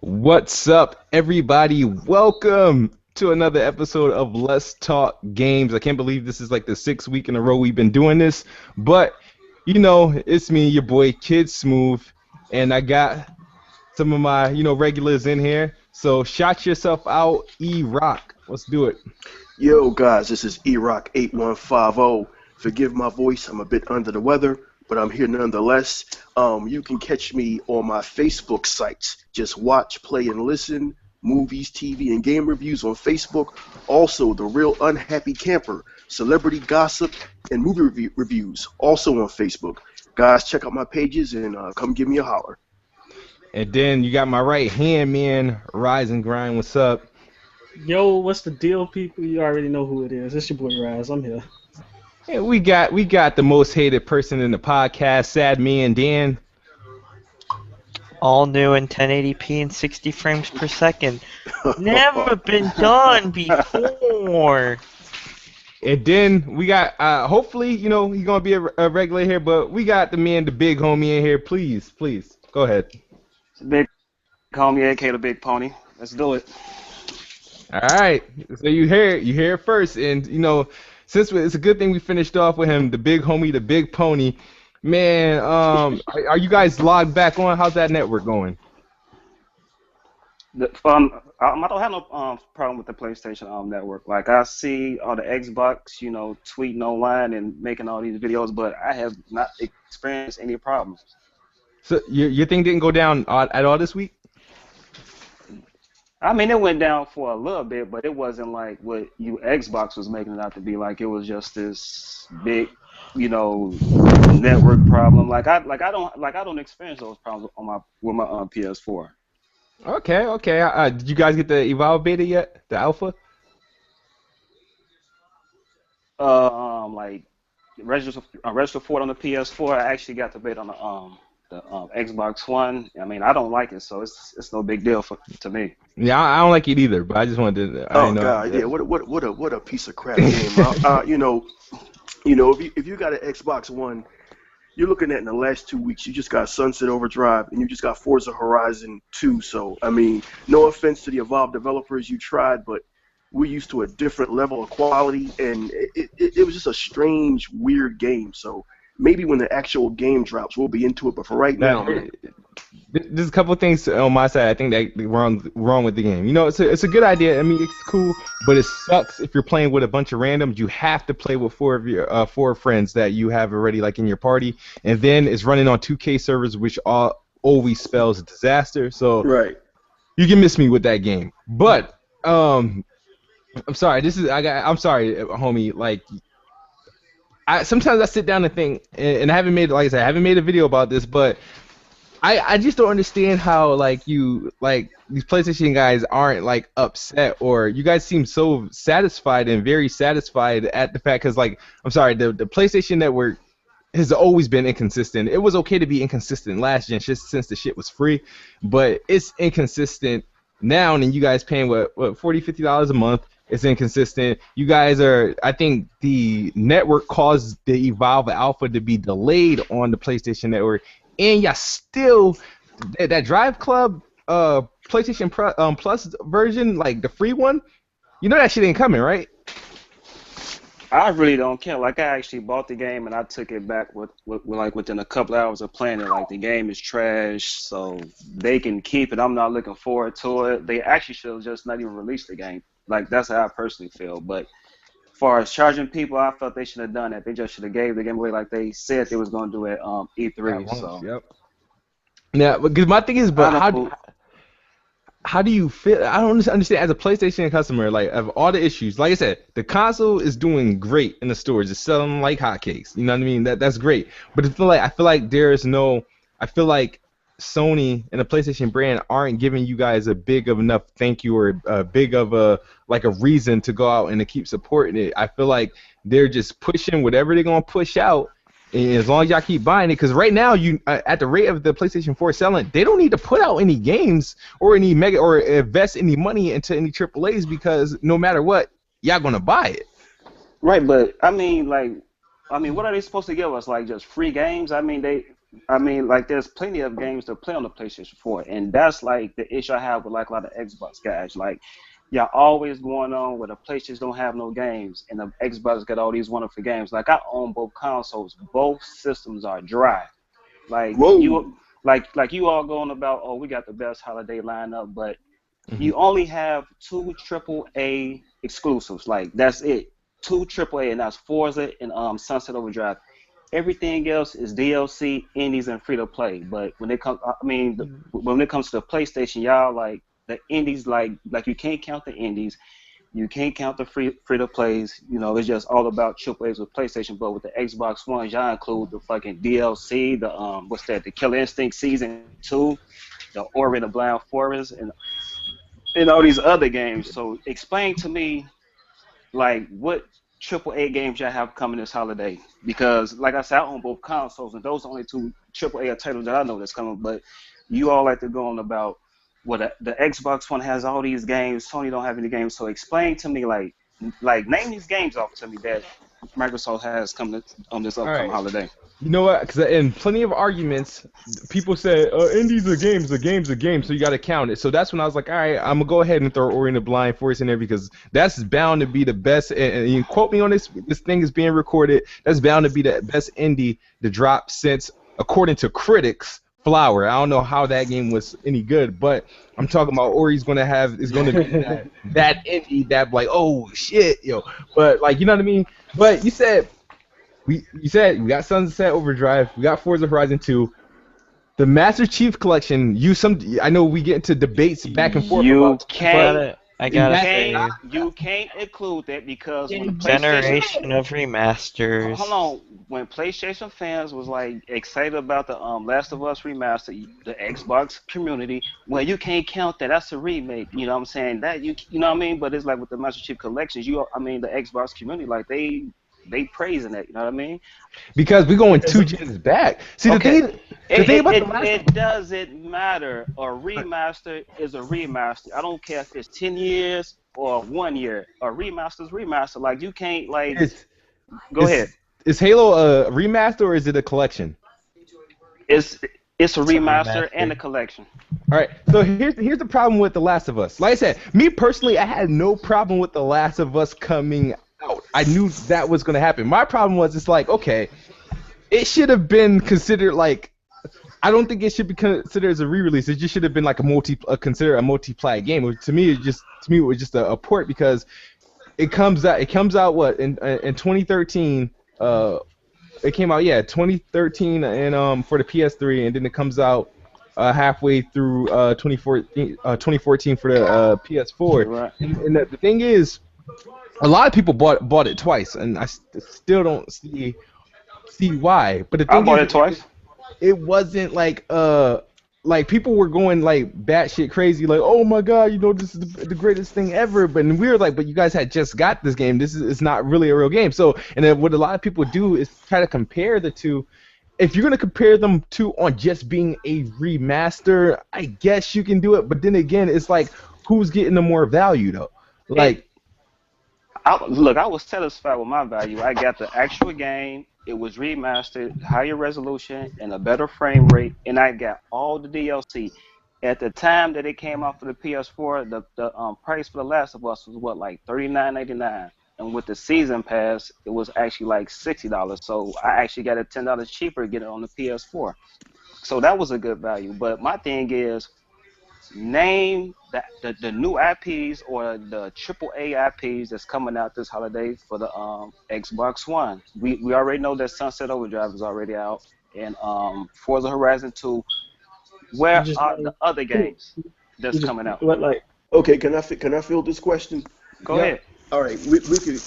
What's up, everybody? Welcome to another episode of Let's Talk Games. I can't believe this is like the sixth week in a row we've been doing this, but it's me, your boy Kid Smooth, and I got some of my regulars in here. So shout yourself out, E-Rock. Let's do it. Yo, guys, this is E-Rock8150. Forgive my voice, I'm a bit under the weather, but I'm here nonetheless. You can catch me on my Facebook sites. Just watch, play, and listen. Movies, TV, and game reviews on Facebook. Also, The Real Unhappy Camper, celebrity gossip, and movie reviews, also on Facebook. Guys, check out my pages and come give me a holler. And then you got my right hand man, Rise and Grind. What's up? Yo, what's the deal, people? You already know who it is. It's your boy Raz. I'm here. Yeah, we got the most hated person in the podcast, Sad Man Dan. All new in 1080p and 60 frames per second. Never been done before. And then we got, hopefully, he's gonna be a regular here, but we got the man, the big homie in here. Please, go ahead. Big homie, aka the Big Pony. Let's do it. All right, so you hear it first, and since it's a good thing we finished off with him, the big homie, the big pony. Man, are you guys logged back on? How's that network going? I don't have no problem with the PlayStation network. Like, I see all the Xbox, tweeting online and making all these videos, but I have not experienced any problems. So your thing didn't go down at all this week? I mean, it went down for a little bit, but it wasn't like what Xbox was making it out to be. Like, it was just this big, network problem. I don't experience those problems with my PS4. Okay. Did you guys get the Evolve beta yet? The alpha? Like register for it on the PS4. I actually got the beta on the Xbox One. I mean, I don't like it, so it's no big deal to me. Yeah, I don't like it either, but I just wanted to. Oh God, yeah, what a piece of crap game. If you got an Xbox One, you're looking at in the last 2 weeks, you just got Sunset Overdrive and you just got Forza Horizon 2. So I mean, no offense to the Evolve developers, you tried, but we're used to a different level of quality, and it was just a strange, weird game. So maybe when the actual game drops, we'll be into it. But for right now, there's a couple of things on my side I think that wrong with the game. It's a good idea. I mean, it's cool, but it sucks if you're playing with a bunch of randoms. You have to play with four friends that you have already like in your party, and then it's running on 2K servers, which always spells disaster. So right, you can miss me with that game. But I'm sorry. I'm sorry, homie. Like, sometimes I sit down and think, and I haven't made, like I said, I haven't made a video about this, but I just don't understand how these PlayStation guys aren't like upset, or you guys seem so satisfied and very satisfied at the fact, because I'm sorry, the PlayStation Network has always been inconsistent. It was okay to be inconsistent last gen just since the shit was free, but it's inconsistent now, and you guys paying what $40-$50 a month. It's inconsistent. You guys I think the network caused the Evolve Alpha to be delayed on the PlayStation Network, and y'all still, that Drive Club PlayStation Plus version, like the free one, that shit ain't coming, right? I really don't care. Like, I actually bought the game and I took it back within a couple hours of playing it. Like, the game is trash, so they can keep it. I'm not looking forward to it. They actually should have just not even released the game. Like, that's how I personally feel. But as far as charging people, I felt they should have done it. They just should have gave the game away like they said they was going to do at E3. Yep. Yeah, because my thing is, but how do you feel? I don't understand, as a PlayStation customer, like, of all the issues. Like I said, the console is doing great in the stores. It's selling like hotcakes. You know what I mean? That's great. But I feel like Sony and the PlayStation brand aren't giving you guys a big of enough thank you, or a big of a reason to go out and to keep supporting it. I feel like they're just pushing whatever they're gonna push out, and as long as y'all keep buying it, because right now at the rate of the PlayStation 4 selling, they don't need to put out any games or any mega or invest any money into any AAAs, because no matter what, y'all gonna buy it. Right, but I mean, what are they supposed to give us? Like, just free games? I mean, I mean, like, there's plenty of games to play on the PlayStation 4, and that's like the issue I have with like a lot of Xbox guys. Like, y'all always going on where the PlayStation don't have no games, and the Xbox got all these wonderful games. Like, I own both consoles, both systems are dry. Like Whoa. you, like you all going about, oh, we got the best holiday lineup, but Mhm. you only have two AAA exclusives. Like, that's it. Two AAA, and that's Forza and Sunset Overdrive. Everything else is DLC, indies, and free to play. But when it comes, I mean, when it comes to the PlayStation, y'all like the indies, like you can't count the indies, you can't count the free to plays. You know, it's just all about AAA's with PlayStation. But with the Xbox One, y'all include the fucking DLC, the what's that, the Killer Instinct Season 2, the Ori and the Blind Forest, and all these other games. So explain to me, like, what AAA games y'all have coming this holiday? Because, like I said, I own both consoles, and those are only two AAA titles that I know that's coming. But you all like to go on about, well, the Xbox One has all these games, Sony don't have any games. So explain to me, like name these games off to me that Microsoft has coming on this All upcoming right. holiday. You know what? Because in plenty of arguments, people say, indies are games, a game's a game, so you got to count it. So that's when I was like, all right, I'm going to go ahead and throw Ori and the Blind Forest in there because that's bound to be the best. And you quote me on this thing is being recorded. That's bound to be the best indie to drop since, according to critics, Flower. I don't know how that game was any good, but I'm talking about Ori's going to have, is going to be that indie that, like, oh, shit, yo. But, like, you know what I mean? But you said, you said we got Sunset Overdrive, we got Forza Horizon 2, the Master Chief Collection. I know we get into debates back and forth You about, but can't, I you gotta can't, say, you can't include that because when the PlayStation, generation of hold remasters. on, when PlayStation fans was like excited about the Last of Us remaster, the Xbox community, well, you can't count that. That's a remake. You know what I'm saying? That you know what I mean? But it's like with the Master Chief collections, I mean, the Xbox community, like they praising it. You know what I mean? because we're going Because 2 gens back. See, Okay. the thing It, about the it, last. it doesn't matter. A remaster is a remaster. I don't care if it's 10 years or 1 year. A remaster is remaster. Like, you can't, like, Is go is ahead. is Halo a remaster or is it a collection? It's it's a It's a remaster and a remaster. collection. All right, so here's the problem with The Last of Us. Like I said, me personally, I had no problem with The Last of Us coming out. I knew that was gonna happen. My problem was it's like, okay, it should have been considered like I don't think it should be considered as a re-release. It just should have been like considered a multiplayer game. To me it was just a port because it comes out what in 2013. It came out 2013 and for the PS3, and then it comes out halfway through 2014 for the PS4. You're right. And the thing is, a lot of people bought it twice, and I still don't see why. But the I thing bought is, it twice. it wasn't like people were going like batshit crazy, like, oh my god, this is the greatest thing ever. But we were like, but you guys had just got this game. This is it's not really a real game. So, and then what a lot of people do is try to compare the two. If you're gonna compare them two on just being a remaster, I guess you can do it. But then again, it's like, who's getting the more value though? It Like, Look, I was satisfied with my value. I got the actual game. It was remastered, higher resolution, and a better frame rate, and I got all the DLC. At the time that it came out for the PS4, the price for The Last of Us was what, like $39.99, and with the season pass, it was actually like $60. So I actually got it $10 cheaper to get it on the PS4. So that was a good value. But my thing is, name the new IPs or the AAA IPs that's coming out this holiday for the Xbox One. We already know that Sunset Overdrive is already out, and Forza Horizon 2. you Where just are the name other who games that's you just coming out? what like Okay, can I field this question? Go yep. ahead. All right, we could.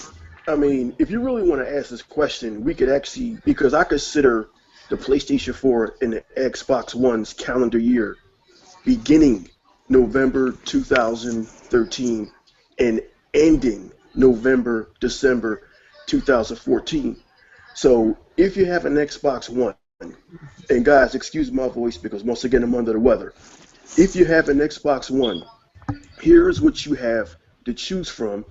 I mean, if you really want to ask this question, we could actually, because I consider the PlayStation 4 and the Xbox One's calendar year beginning November 2013 and ending December 2014. So if you have an Xbox One, and guys, excuse my voice because once again I'm under the weather. If you have an Xbox One, here's what you have to choose from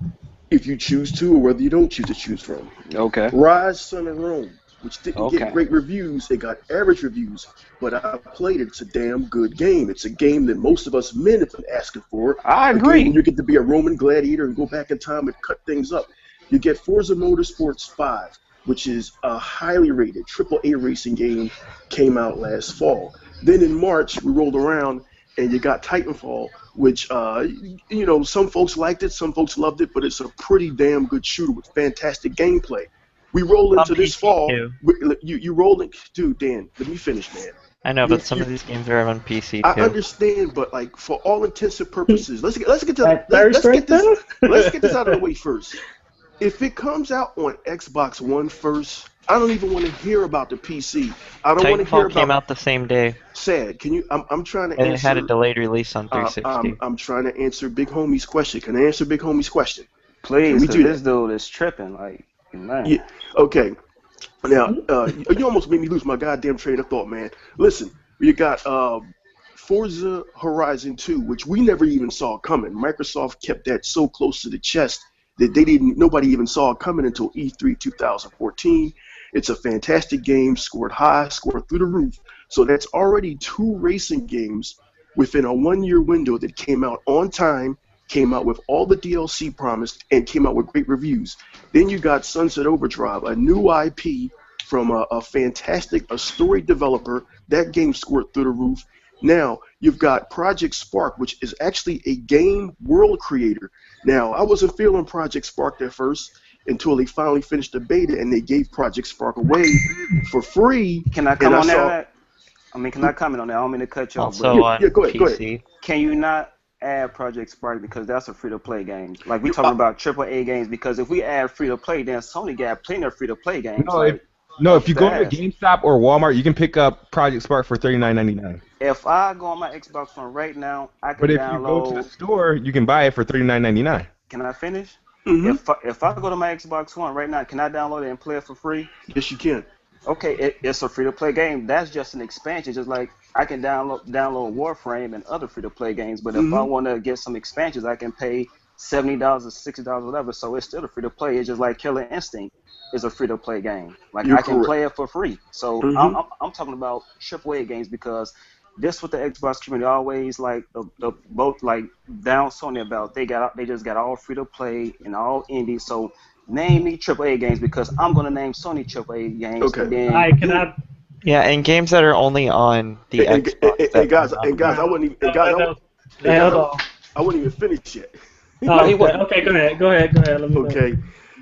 if you choose to or whether you don't choose to choose from. Okay. Rise, Son of Rome, which didn't get Okay. great reviews. It got average reviews, but I played it. It's a damn good game. It's a game that most of us men have been asking for. I A game where agree. you get to be a Roman gladiator and go back in time and cut things up. You get Forza Motorsports 5, which is a highly rated AAA racing game, came out last fall. Then in March, we rolled around and you got Titanfall, which, some folks liked it, some folks loved it, but it's a pretty damn good shooter with fantastic gameplay. We roll On into this PC fall. too. You roll in, dude. Dan, let me finish, man. I know, You, but some you, of these games are on PC I too. understand, but like for all intents and purposes, let's get to That third let's straight get this though? let's get this out of the way first. If it comes out on Xbox One first, I don't even want to hear about the PC. I don't want to hear Titanfall came about out the same day, sad. Can you? I'm trying to and it had a answer. delayed release on 360. I'm trying to answer Big Homie's question. Can I answer Big Homie's question? Can Please, we because do this that? dude is tripping. Like, man. Yeah. Okay. Now, you almost made me lose my goddamn train of thought, man. Listen, you got Forza Horizon 2, which we never even saw coming. Microsoft kept that so close to the chest that nobody even saw it coming until E3 2014. It's a fantastic game, scored high, scored through the roof. So that's already two racing games within a 1-year window that came out on time, came out with all the DLC promised, and came out with great reviews. Then you got Sunset Overdrive, a new IP from a fantastic story developer. That game scored through the roof. Now you've got Project Spark, which is actually a game world creator. Now I wasn't feeling Project Spark at first until they finally finished the beta and they gave Project Spark away for free. Can I And come I on saw, that? I mean, can I comment on that? I don't mean to cut you off, Also but yeah, on go ahead, go ahead. PC. can you not add Project Spark because that's a free-to-play game? Like, we talking about AAA games, because if we add free-to-play, then Sony got plenty of free-to-play games. No, Like, if you go to fast. GameStop or Walmart, you can pick up Project Spark for $39.99. If I go on my Xbox One right now, I But can if you go to the download. store, you can buy it for $39.99. Can I finish? Hmm. If I go to my Xbox One right now, can I download it and play it for free? Yes, you can. Okay, it's a free-to-play game. That's just an expansion. Just like I can download Warframe and other free-to-play games. But if I Hmm. want to get some expansions, I can pay $70 or $60, whatever. So it's still a free-to-play. It's just like Killer Instinct is a free-to-play game. Like, You're I can correct. play it for free. So Hmm. I'm talking about AAA games, because this what the Xbox community always like the both like down Sony about. They just got all free-to-play and all indie. So name me AAA games, because I'm gonna name Sony AAA games, Okay. and then I you. cannot. Yeah, and games that are only on the Xbox And that are guys, not and guys, I on. wouldn't even, and No, guys, no, and guys, hold on. I wouldn't even finish yet. No, Oh, he okay. wasn't. Okay, go ahead. Go ahead. Let me know. Okay.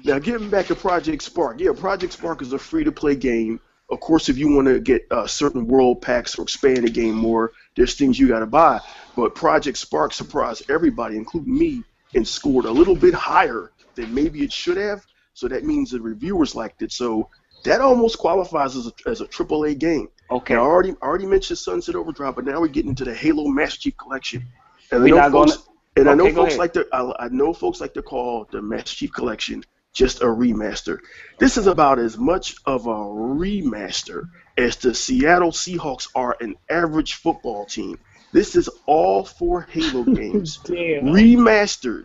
Now, getting back to Project Spark. Yeah, Project Spark is a free-to-play game. Of course, if you want to get certain world packs or expand the game more, there's things you got to buy. But Project Spark surprised everybody, including me, and scored a little bit higher than maybe it should have. So that means the reviewers liked it. So that almost qualifies as a AAA game. Okay, Now, I already mentioned Sunset Overdrive, but now we're getting into the Halo Master Chief Collection. And I we know not going to. folks, and I know Okay, go folks ahead. like to, I know folks like to call the Master Chief Collection just a remaster. This is about as much of a remaster as the Seattle Seahawks are an average football team. This is all four Halo games Damn. remastered.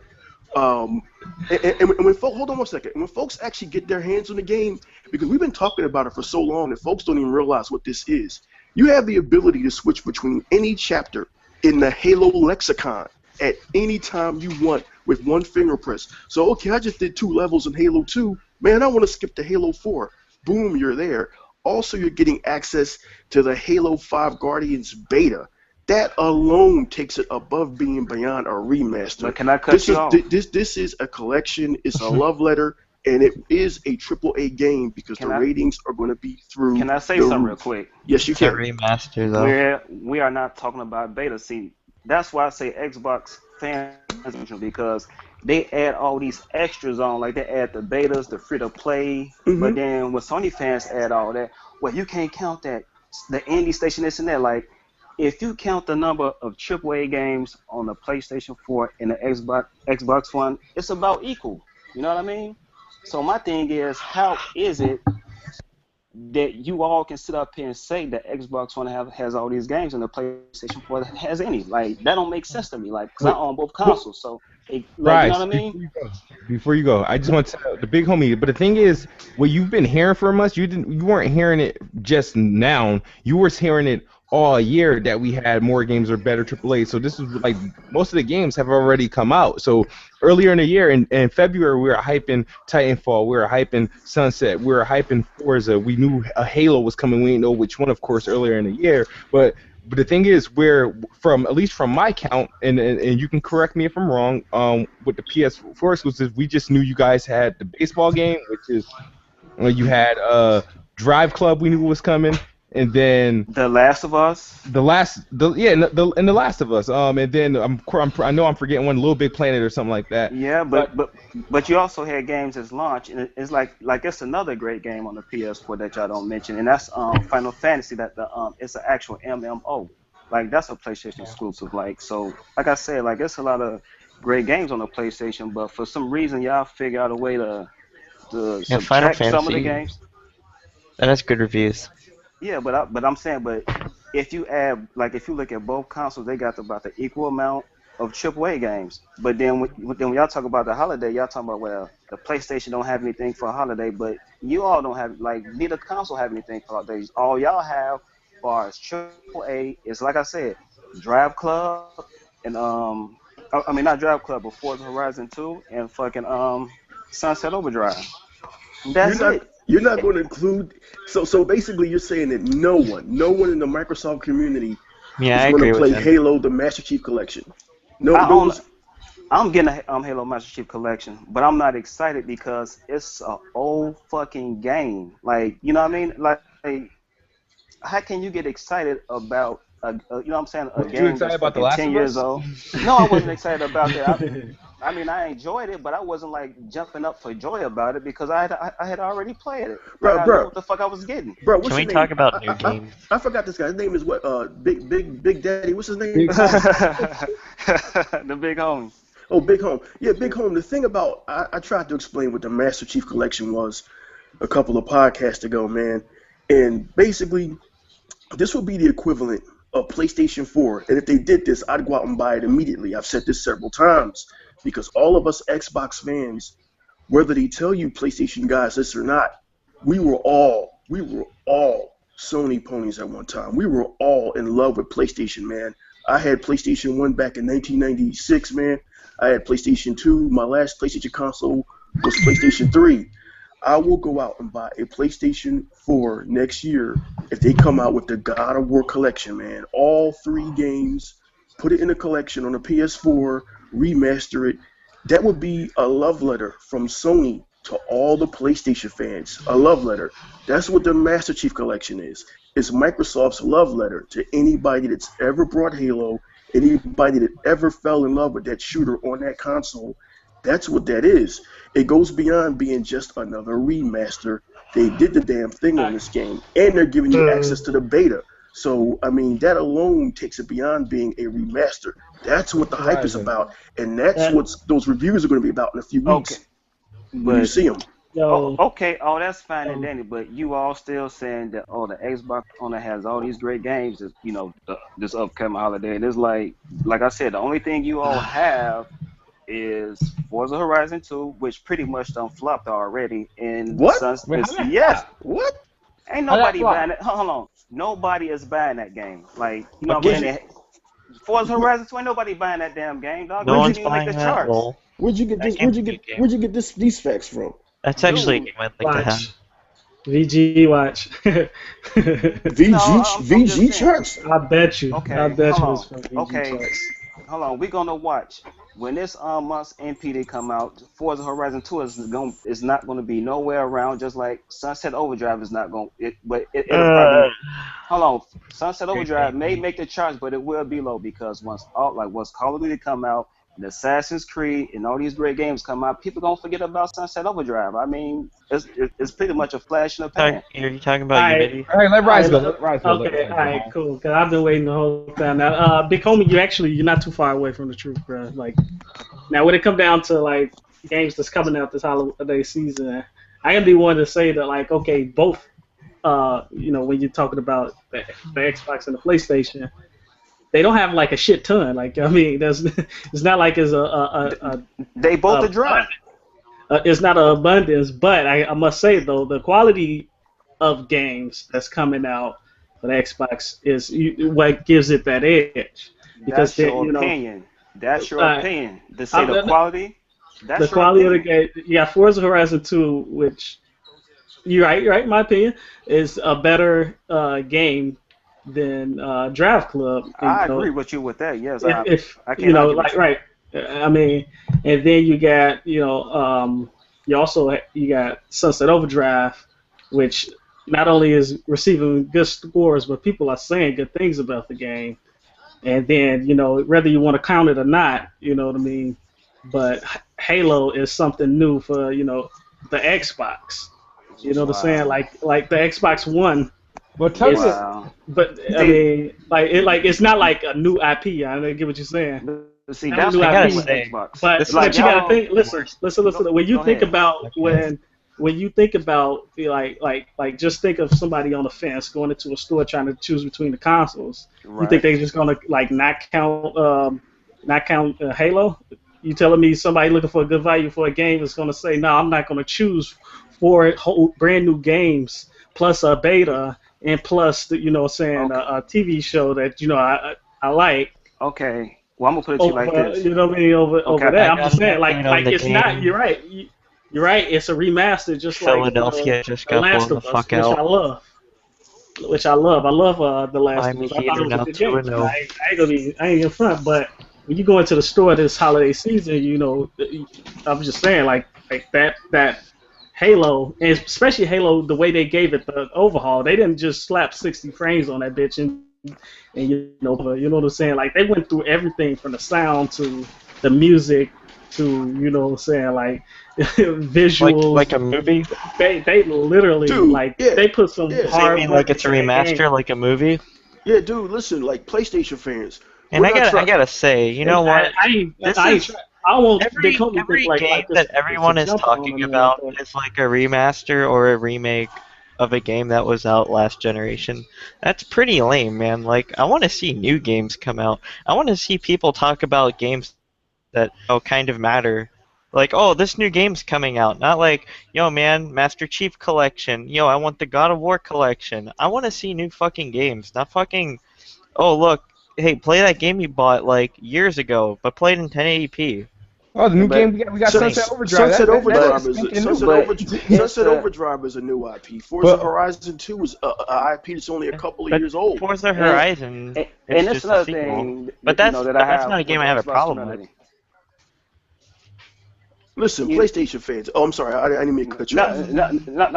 Um, and when folks, hold on one second, when folks actually get their hands on the game, because we've been talking about it for so long that folks don't even realize what this is. You have the ability to switch between any chapter in the Halo lexicon at any time you want with one finger press. So, okay, I just did 2 levels in Halo 2. Man, I want to skip to Halo 4. Boom, you're there. Also, you're getting access to the Halo 5 Guardians beta. That alone takes it above being beyond a remaster. But can I cut you off? This is a collection. It's a love letter, and it is a AAA game because Can the I ratings are going to be through can I say the something real roof. quick? Yes, you It's a can. remaster though. We are not talking about beta. See, that's why I say Xbox fans, because they add all these extras on, like they add the betas, the free to play. Hmm. But then when Sony fans add all that, well, you can't count that the indie station, this and that. Like, if you count the number of AAA games on the PlayStation 4 and the Xbox One, it's about equal. You know what I mean? So my thing is, how is it that you all can sit up here and say that Xbox One has all these games and the PlayStation 4 has any? Like, that don't make sense to me. Like, 'cause I Wait, own both well, consoles, so Like, you know Rise, what I mean? before you go, I just want to tell the big homie. But the thing is, what you've been hearing from us, you weren't hearing it just now. You were hearing it all year that we had more games or better AAA. So this is like most of the games have already come out. So earlier in the year, in February, we were hyping Titanfall, we were hyping Sunset, we were hyping Forza. We knew a Halo was coming. We didn't know which one, of course, earlier in the year, but the thing is, we're from at least from my count, and you can correct me if I'm wrong. With the PS4 exclusives, we just knew you guys had the baseball game, which is you had Drive Club. We knew was coming, and then The Last of Us. the Last of Us. And then I know I'm forgetting one, Little Big Planet or something like that. Yeah, But but you also had games as launch, and it's like it's another great game on the PS4 that y'all don't mention, and that's Final Fantasy. That it's an actual MMO. Like that's a PlayStation exclusive. Like so, like I said, like it's a lot of great games on the PlayStation, but for some reason y'all figure out a way to Yeah, Final subtract some of the Fantasy. games. That has good reviews. Yeah, but I'm saying, but if you add, like, if you look at both consoles, they got about the equal amount of AAA games. But then when y'all talk about the holiday, y'all talking about, well, the PlayStation don't have anything for a holiday, but you all don't have, like, neither console have anything for holidays. All y'all have, as far as AAA, is, like I said, Drive Club and I mean not Drive Club, but Forza Horizon 2 and fucking Sunset Overdrive. You're That's not it. you're not going to include. So basically, you're saying that no one in the Microsoft community Yeah, is I going to agree with play him. Halo, the Master Chief Collection. No, I own those. I'm getting a Halo Master Chief Collection, but I'm not excited because it's a old fucking game. Like, you know what I mean? Like, how can you get excited about you know what I'm saying, a weren't you game excited that's about The fucking Last 10 of years Us? old? No, I wasn't excited about that. I mean, I enjoyed it, but I wasn't like jumping up for joy about it because I had already played it. Like Bro, I knew bro, what the fuck I was getting. bro. Can What's we his name? talk about new games? I forgot this guy. His name is what? Big Daddy. What's his name? Big homie. The big homie. Oh, Big Home. Yeah, Big Home. The thing about I tried to explain what the Master Chief Collection was a couple of podcasts ago, man. And basically, this would be the equivalent of PlayStation 4. And if they did this, I'd go out and buy it immediately. I've said this several times because all of us Xbox fans, whether they tell you PlayStation guys this or not, we were all Sony ponies at one time. We were all in love with PlayStation, man. I had PlayStation 1 back in 1996, man. I had PlayStation 2. My last PlayStation console was PlayStation 3. I will go out and buy a PlayStation 4 next year if they come out with the God of War collection, man. All three games, put it in a collection on a PS4, remaster it. That would be a love letter from Sony to all the PlayStation fans. A love letter. That's what the Master Chief collection is. It's Microsoft's love letter to anybody that's ever brought Halo, anybody that ever fell in love with that shooter on that console. That's what that is. It goes beyond being just another remaster. They did the damn thing on this game, and they're giving you access to the beta. So, I mean, that alone takes it beyond being a remaster. That's what the hype is Horizon. about, and that's That, what those reviews are going to be about in a few Okay, weeks when you but see them. oh, yo, okay. Oh, that's fine and um, dandy. But you all still saying that the Xbox owner has all these great games. That, this upcoming holiday, and it's like I said, the only thing you all have is Forza Horizon 2, which pretty much done flopped already. And What? Suns, Wait, how it's that yes, flop? What? ain't How that nobody buying flop? it. Hold on, nobody is buying that game. Like you know what I'm Where'd saying? you Again, Forza where, Horizon 2 ain't nobody buying that damn game, dog. No It where'd you didn't one's even make the buying that, charts, lol. where'd you get That this? game's Where'd you a good get game. where'd you get these facts from? That's actually a dude. game I'd like to have. watch. VG watch. No, I'm just VG saying. charts? I bet you. I Okay, bet hold you it's on. from VG Okay, charts. hold on. We're gonna watch when this month's NPD come out. Forza Horizon 2 is not gonna be nowhere around. Just like Sunset Overdrive is not gonna. It'll probably Uh, be. Hold on. Sunset great Overdrive game, may man. make the charts, but it will be low because once Call of Duty come out and Assassin's Creed and all these great games come out, people gonna forget about Sunset Overdrive. I mean, it's pretty much a flash in the pan. Are you talking All about right. Unity? all right, let All Rise right. go. Let Rise go. Let Okay. Rise All go right. home. Cool. Cause I've been waiting the whole time. Now, Big Homie, you're not too far away from the truth, bro. Like now, when it come down to like games that's coming out this holiday season, I can be one to say that like okay, both. When you're talking about the Xbox and the PlayStation, they don't have like a shit ton. Like I mean, there's it's not like it's a They both are dry. it's not an abundance. But I must say though, the quality of games that's coming out for the Xbox is what gives it that edge. Because That's your opinion. That's your opinion. To say the quality. That's the your quality of the opinion. game. Yeah, Forza Horizon 2, which you're right. In my opinion, is a better game than Drive Club. And, I agree with you with that. Yes, if I you can't know, argue with like you. right. I mean, and then you got you also you got Sunset Overdrive, which not only is receiving good scores, but people are saying good things about the game. And then whether you want to count it or not, you know what I mean. But Halo is something new for the Xbox. You know what I'm saying? Wow. Like the Xbox One Well, tell me is, that. Wow. but I See, mean, it's not like a new IP. I get what you're saying. see, Not a that's new the I gotta thing IP. with say, Xbox. But this Like but you got to y'all, think. Listen. worst. When you go think ahead. about Okay. when you think about like just think of somebody on the fence going into a store trying to choose between the consoles. You think Right. they're just gonna like not count Halo? You telling me somebody looking for a good value for a game is gonna say no? I'm not gonna choose four whole brand new games plus a beta and plus Okay. a TV show that I like Okay. Well, I'm gonna put it to you like over this. what I mean over Okay. that. I I'm got just an saying update on like the it's not. game. You're right. You're right. It's a remaster, just like Philadelphia just The got Last blown the of Us, fuck out. Which I love. I love The Last of Miami Us. I thought Heat it are was a now good 2 game. and 0. I ain't in front, but when you go into the store this holiday season, I'm just saying like that Halo, and especially Halo, the way they gave it the overhaul, they didn't just slap 60 frames on that bitch and you know what I'm saying? Like they went through everything from the sound to the music to what I'm saying, like Like visuals. a movie? They literally Dude, like yeah, they put some yeah, So you hard mean like work it's a into that game. remaster, like a movie? yeah, dude. Listen, like PlayStation fans, And we're I not gotta, I trying. gotta say, you know what? I This ain't is I won't Big every Homie think every game like this that it's a everyone is jump on talking or nothing like about that. is like a remaster or a remake of a game that was out last generation. That's pretty lame, man. Like I want to see new games come out. I want to see people talk about games that kind of matter. Like, oh, this new game's coming out. Not like, yo, man, Master Chief Collection. Yo, I want the God of War Collection. I want to see new fucking games. Not fucking, oh, look, hey, play that game you bought like years ago, but play it in 1080p. Oh, the Yeah, new game but we got Sunset Overdrive. Sunset That but is Overdrive stinking new. but it's Sunset the Overdrive is a new IP. Forza But Horizon 2 is a IP that's only a couple of But years old. Forza and Horizon, and it's that's just a another sequel. thing But that that's that I but that's have not a game with I the have a Xbox problem with. community. Listen, You PlayStation fans. Oh, I'm sorry, I didn't mean to cut you off.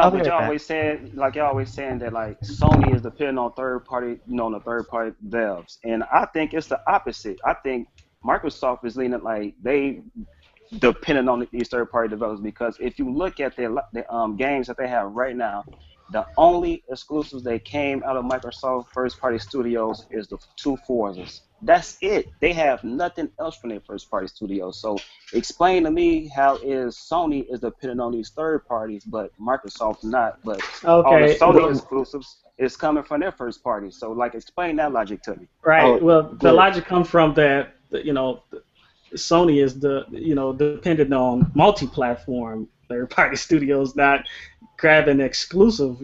I'll not be but right y'all back. always saying like y'all always saying that like Sony is depending on third party, on the third party devs, and I think it's the opposite. I think Microsoft is leaning like they depending on these third party developers because if you look at the games that they have right now, the only exclusives that came out of Microsoft first party studios is the two Forzas. That's it. They have nothing else from their first party studios. So explain to me how is Sony is dependent on these third parties, but Microsoft not. But all the Okay, Sony well, exclusives is coming from their first party. So like explain that logic to me. right. Oh, Well, the well, logic comes from that Sony is dependent on multi-platform third-party studios, not grabbing exclusive.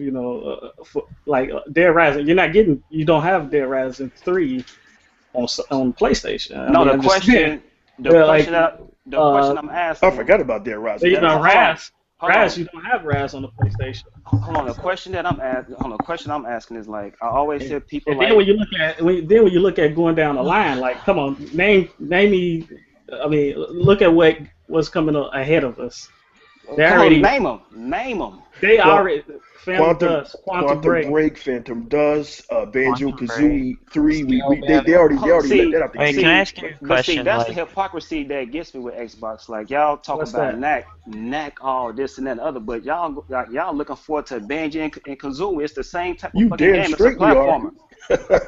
For, like Dead Rising, you don't have Dead Rising 3 on PlayStation. I No, mean, I'm just saying. the Yeah, like question that the uh, question I'm I asking forgot about that, Rising. that even Yeah. hold on, You don't have Raz on the PlayStation. hold on. The question that I'm asking, hold on, the question I'm asking is like I always And, hear people and then when like you look at when you look at going down the line, like, come on, name me. I mean, look at what's coming ahead of us. They come on, already name them. they Quant- already Phantom Quantum Dust, Quantum Quantum Break. Break, Phantom Dust, Banjo Quantum Break, Kazooie 3. They Spellbound. already let See, that out the Wait, can gate. I see, ask you a but see, question? that's the Like, hypocrisy that gets me with Xbox. Like y'all talk What's about that? knack, all this and that and other, but y'all looking forward to Banjo and Kazooie. It's the same type of You fucking damn game. It's a straight we are. platformer.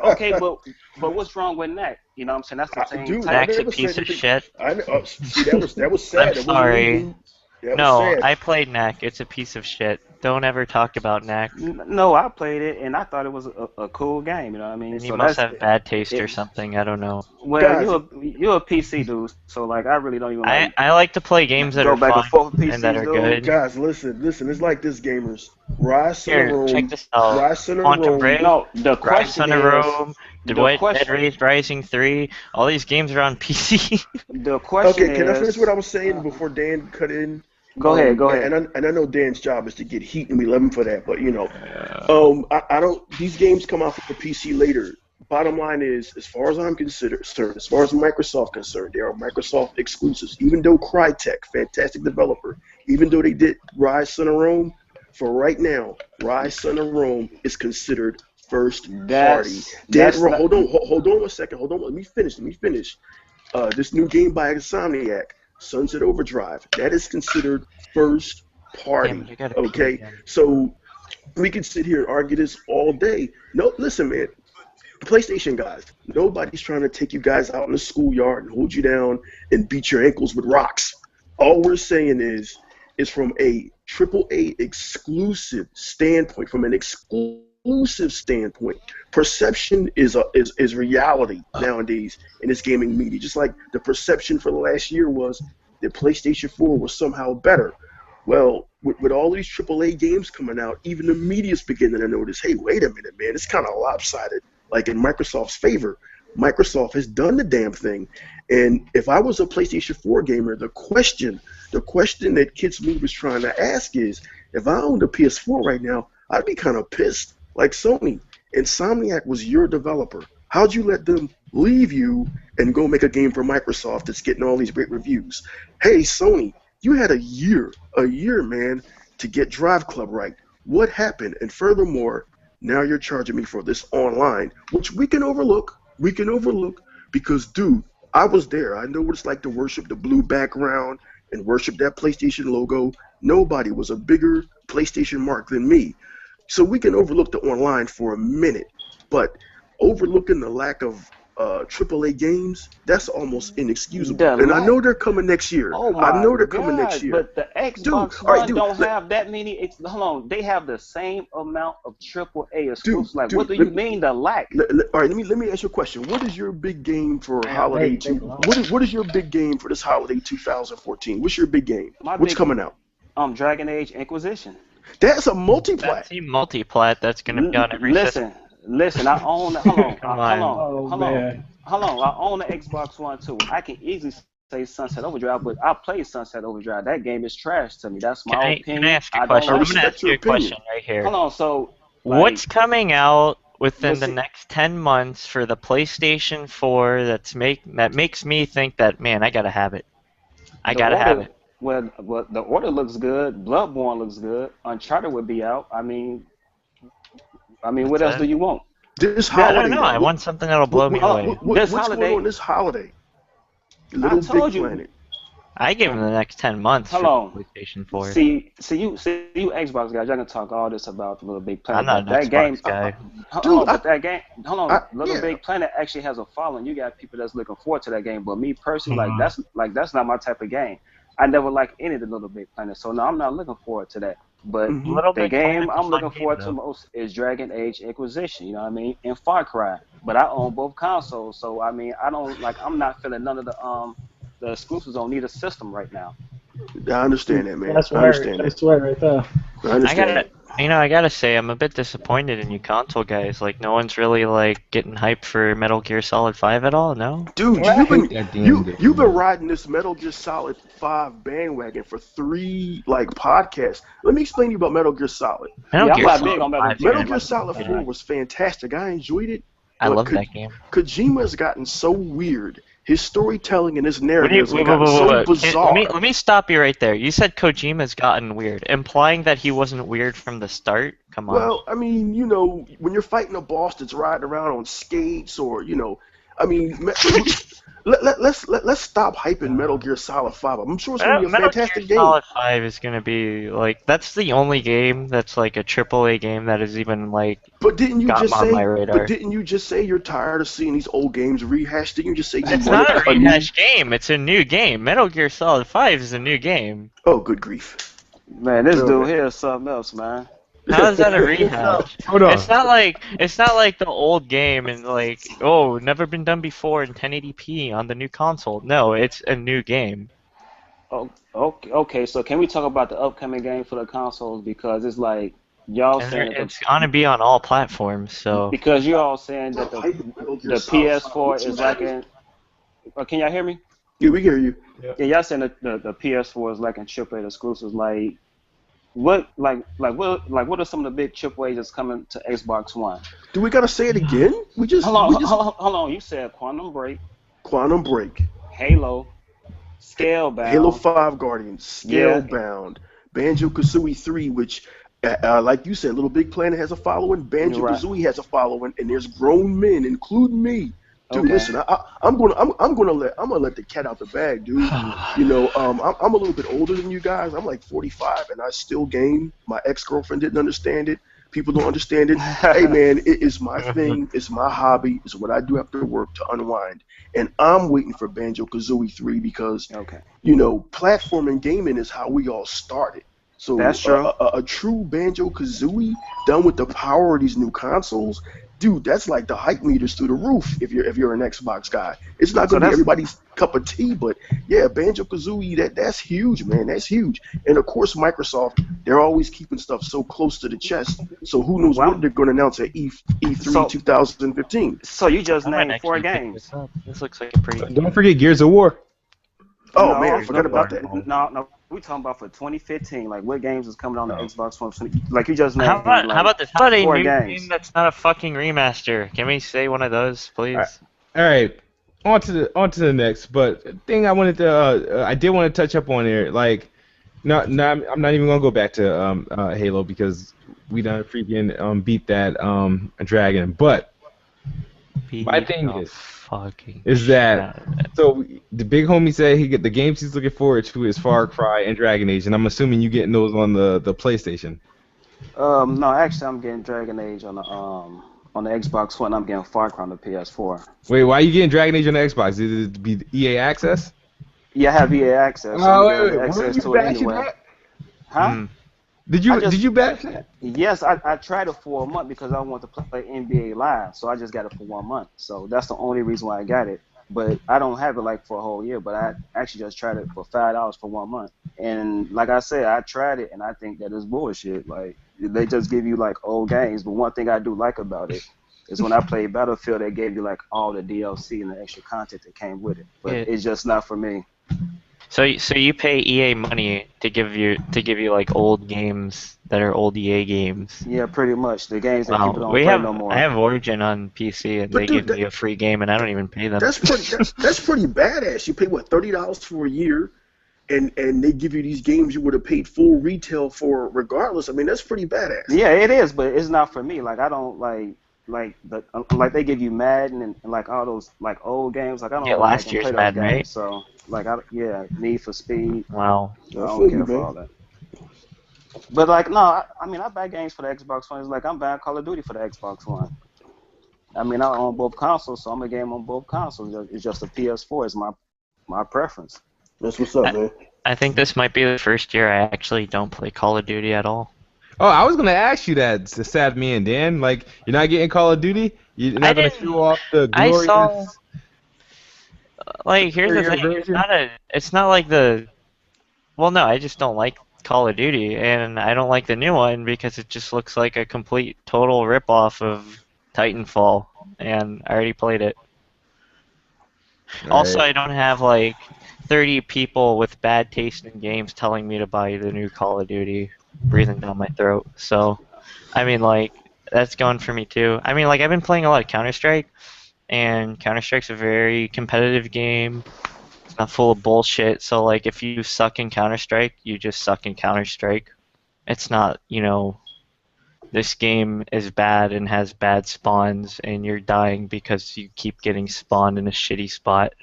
Okay, but what's wrong with knack? You know what I'm saying? That's the same Dude, I type. Knack's a never said piece of anything. shit. I know. See, that was I'm sad. That wasn't me, sorry. dude. That was No, sad. I played Knack. It's a piece of shit. don't ever talk about Knack. No, I played it and I thought it was a cool game. You know what I mean? And you So must that's have bad taste or it. something. I don't know. Well, Guys, you're a PC dude, so like I really don't even like I like to play games that go are back and fun forth with and that PCs, are dude. good. guys, listen. It's like this, gamers. Rise Center Here, check Rome, this out. Rise Center Quantum Rome. Break, No, the Rise question Under is Rome, the Dead question. Rising 3. All these games are on PC. The question Okay, can I finish what is. I was saying before Dan cut in? Go ahead. Go ahead. And I know Dan's job is to get heat, and we love him for that. But I don't. These games come out for PC later. Bottom line is, as far as I'm concerned, as far as Microsoft concerned, they are Microsoft exclusives. Even though Crytek, fantastic developer, even though they did Rise Son of Rome, for right now, Rise Son of Rome is considered first party. Hold on 1 second. Hold on. Let me finish. This new game by Insomniac, Sunset Overdrive, that is considered first party. Damn it, I gotta pee Okay, again. so we can sit here and argue this all day. No, listen, man. PlayStation guys, nobody's trying to take you guys out in the schoolyard and hold you down and beat your ankles with rocks. All we're saying is from a AAA exclusive standpoint, from an exclusive standpoint, perception is reality nowadays in this gaming media. Just like the perception for the last year was that PlayStation 4 was somehow better. Well, with all these AAA games coming out, even the media's beginning to notice, hey, wait a minute, man, it's kind of lopsided. Like in Microsoft's favor, Microsoft has done the damn thing. And if I was a PlayStation 4 gamer, the question that Kid Smooth was trying to ask is, if I owned a PS4 right now, I'd be kind of pissed. Like Sony, Insomniac was your developer. How'd you let them leave you and go make a game for Microsoft that's getting all these great reviews? Hey, Sony, you had a year, man, to get Drive Club right. What happened? And furthermore, now you're charging me for this online, which we can overlook. Because, dude, I was there. I know what it's like to worship the blue background and worship that PlayStation logo. Nobody was a bigger PlayStation mark than me. So we can overlook the online for a minute, but overlooking the lack of AAA games, that's almost inexcusable. I know they're coming next year. Oh my coming next year. But the Xbox One don't have that many. Hold on, they have the same amount of AAA exclusives. What do you mean the lack? All right, let me ask you a question. What is your big game for holiday? What is your big game for this holiday 2014? What's your big game? What's coming out? Dragon Age Inquisition. That's a multi-plat. That's a multi-plat. That's gonna be on every system. Listen, I own. Hold on. I own the Xbox One too. I can easily say Sunset Overdrive, but I play Sunset Overdrive. That game is trash to me. That's my opinion. Can I ask you a question? I'm gonna ask you a question right here. Hold on. So, what's coming out within the next 10 months for the PlayStation 4 that makes me think that, man, I gotta have it. I gotta have it. Well, the Order looks good. Bloodborne looks good. Uncharted would be out. I mean, what else do you want? This holiday. I don't know. I want something that'll blow me away. What's going on this holiday? I told you. Planet. I give him the next 10 months for PlayStation 4. See you Xbox guys, y'all can talk all this about the Little Big Planet. I'm not an Xbox guy. Little Big Planet actually has a following. You got people that's looking forward to that game, but me personally, that's not my type of game. I never liked any of the Little Big Planet, so no, I'm not looking forward to that. But the game I'm looking forward to most is Dragon Age Inquisition, you know what I mean, and Far Cry. But I own both consoles, so I mean, I'm not feeling none of the exclusives on either system right now. I understand that, man. That's right. That's right there. I understand. I gotta say, I'm a bit disappointed in you console guys. Like, no one's really like getting hyped for Metal Gear Solid 5 at all. No. Dude, you've been riding this Metal Gear Solid 5 bandwagon for 3 podcasts. Let me explain to you about Metal Gear Solid. Metal Gear Solid 4 was fantastic. I enjoyed it. I love that game. Kojima's gotten so weird. His storytelling and his narrative has gotten so bizarre. Let me stop you right there. You said Kojima's gotten weird, implying that he wasn't weird from the start? Come on. Well, I mean, when you're fighting a boss that's riding around on skates or, I mean, let's stop hyping Metal Gear Solid 5. I'm sure it's going to be a fantastic game. Metal Gear Solid 5 is going to be, that's the only game that's, a AAA game that is even, but didn't you just on say, my radar. But didn't you just say you're tired of seeing these old games rehashed? Didn't you just say you It's not a rehashed game. It's a new game. Metal Gear Solid 5 is a new game. Oh, good grief. Man, this Real, dude man. here is something else, man. How is that a rehash? Hold on. It's not like the old game and like, oh, never been done before in 1080p on the new console. No, it's a new game. Oh, okay. So can we talk about the upcoming game for the consoles? Because it's like y'all And saying that it's gonna be on all platforms, so because you're all saying that Hype it, Metal Gear the Solid PS4 5. is lacking. Can y'all hear me? Yeah, we hear you. Yeah, y'all saying that the PS4 is lacking AAA exclusives. What are some of the big AAAs that's coming to Xbox One? Do we gotta say it again? Hold on. You said Quantum Break, Quantum Break, Halo, Halo Scalebound. 5 Guardians, Yeah, Scalebound, Banjo-Kazooie 3, which, like you said, Little Big Planet has a following, you're right. Banjo-Kazooie has a following, and there's grown men, including me. Dude, Okay. listen, I'm gonna let the cat out the bag, dude. I'm a little bit older than you guys. I'm like 45, and I still game. My ex-girlfriend didn't understand it. People don't understand it. Hey, man, it is my thing. It's my hobby. It's what I do after work to unwind. And I'm waiting for Banjo-Kazooie 3 because, Okay. platforming gaming is how we all started. So That's true. a true Banjo-Kazooie done with the power of these new consoles, dude, that's like the hype meters through the roof if you're an Xbox guy. It's not So going to be that's everybody's cup of tea, but yeah, Banjo-Kazooie, that's huge, man. That's huge. And of course, Microsoft, they're always keeping stuff so close to the chest. So who knows what well. they're going to announce at E3 So 2015. so you just I might named four actually pick games. this up. This looks like a pretty. Don't forget Gears of War. Oh, No, man, I forgot about that. No. We talking about for 2015. Like what games is coming on the Xbox One? Like you just named. How about this? How about a four new games. game that's not a fucking remaster? Can we say one of those, please? All right. On to the next. But the thing I wanted to I did want to touch up on here, like, no, I'm not even gonna go back to Halo because we done freaking beat that dragon. But my thing is that so the big homie said the games he's looking forward to is Far Cry and Dragon Age, and I'm assuming you getting those on the PlayStation. No, actually, I'm getting Dragon Age on the Xbox One. I'm getting Far Cry on the PS4. Wait, why are you getting Dragon Age on the Xbox? Is it to be EA access? Yeah, I have EA access. So Oh, I'm wait, getting weren't access you to it bashing anyway. that? Huh? Did you bash that? Yes, I tried it for a month because I want to play NBA Live, so I just got it for 1 month. So that's the only reason why I got it. But I don't have it like for a whole year. But I actually just tried it for $5 for 1 month. And like I said, I tried it, and I think that is bullshit. Like they just give you like old games. But one thing I do like about it is when I played Battlefield, they gave you like all the DLC and the extra content that came with it. But Yeah. it's just not for me. So you pay EA money to give you like old games that are old EA games. Yeah, pretty much the games that Wow. people don't play no more. I have Origin on PC and But they dude, give me a free game and I don't even pay them. That's pretty badass. You pay what, $30 for a year, and they give you these games you would have paid full retail for regardless. I mean, that's pretty badass. Yeah, it is, but it's not for me. Like I don't like they give you Madden and like all those like old games. Like I don't Yeah, like last and year's play those Madden, games. right? So like Need for Speed. Wow. I I don't feel care you, for man. all that. But like no, I mean I buy games for the Xbox One. It's like I'm buying Call of Duty for the Xbox One. I mean I own both consoles, so I'm a game on both consoles. It's just the PS4 is my preference. That's what's up, man. I think this might be the first year I actually don't play Call of Duty at all. Oh, I was gonna ask you that, Sad Me and Dan. Like, you're not getting Call of Duty? You're not gonna show off the I glorious? saw. Like, here's the superior thing. version? It's not like the. Well, no, I just don't like Call of Duty, and I don't like the new one because it just looks like a complete total ripoff of Titanfall, and I already played it. Also, Right. I don't have like 30 people with bad taste in games telling me to buy the new Call of Duty breathing down my throat. So, I mean, like, that's going for me too. I mean, like, I've been playing a lot of Counter-Strike, and Counter-Strike's a very competitive game. It's not full of bullshit. So, like, if you suck in Counter-Strike, you just suck in Counter-Strike. It's not, this game is bad and has bad spawns, and you're dying because you keep getting spawned in a shitty spot.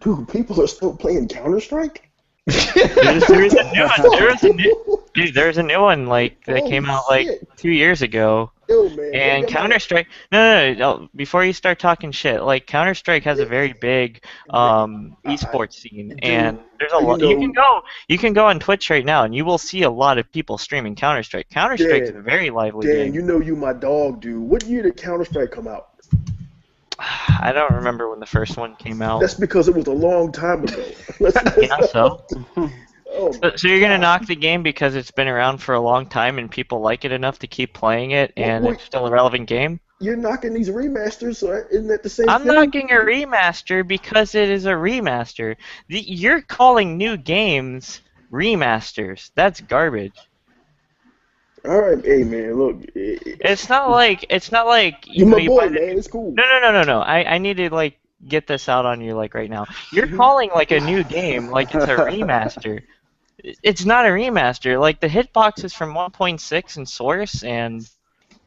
Dude, people are still playing Counter-Strike? There is a new one. There's a new one like that Holy came out like shit. 2 years ago. Yo, man, And maybe I'm Counter Strike, no. Before you start talking shit, like Counter Strike has a very big esports scene, and dude. there's a You lot. know, You can go on Twitch right now, and you will see a lot of people streaming Counter Strike. Counter Strike is a Dan, very lively Dan, game. you know you my dog, dude. What year did Counter Strike come out? I don't remember when the first one came out. That's because it was a long time ago. Yeah, so. Oh my So you're gonna God. knock the game because it's been around for a long time and people like it enough to keep playing it, and What, it's still a relevant game? you're knocking these remasters, so isn't that the same I'm thing? knocking a remaster because it is a remaster. You're calling new games remasters. That's garbage. All right, hey man, look, It's not like you know my you boy, buy the man. new. It's cool. No. I need to like get this out on you like right now. You're calling like a new game like it's a remaster. It's not a remaster. Like the hitboxes from 1.6 and Source and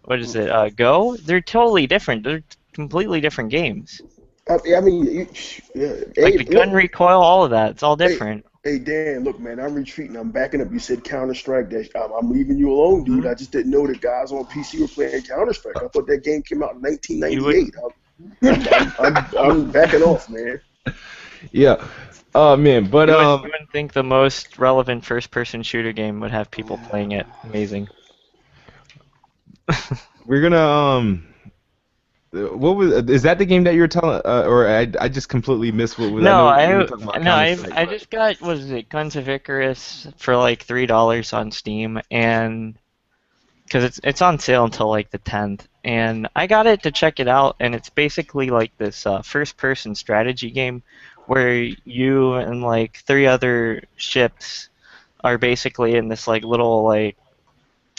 what is it? Go. They're totally different. They're completely different games. I mean, yeah. Like Hey, the gun look, recoil, all of that. It's all hey, different. hey, Dan, look, man, I'm retreating. I'm backing up. You said Counter Strike. That I'm leaving you alone, dude. Mhm. I just didn't know that guys on PC were playing Counter Strike. I thought that game came out in You would. 1998. I'm backing off, man. Yeah. Man, but You wouldn't think the most relevant first-person shooter game would have people playing it. Amazing. we're gonna what was is that the game that you were telling or I just completely missed what was I No, know you were talking about Counter-Strike, I but- just got was it Guns of Icarus for like $3 on Steam, and because it's on sale until like the 10th, and I got it to check it out, and it's basically like this first-person strategy game where you and like 3 other ships are basically in this like little like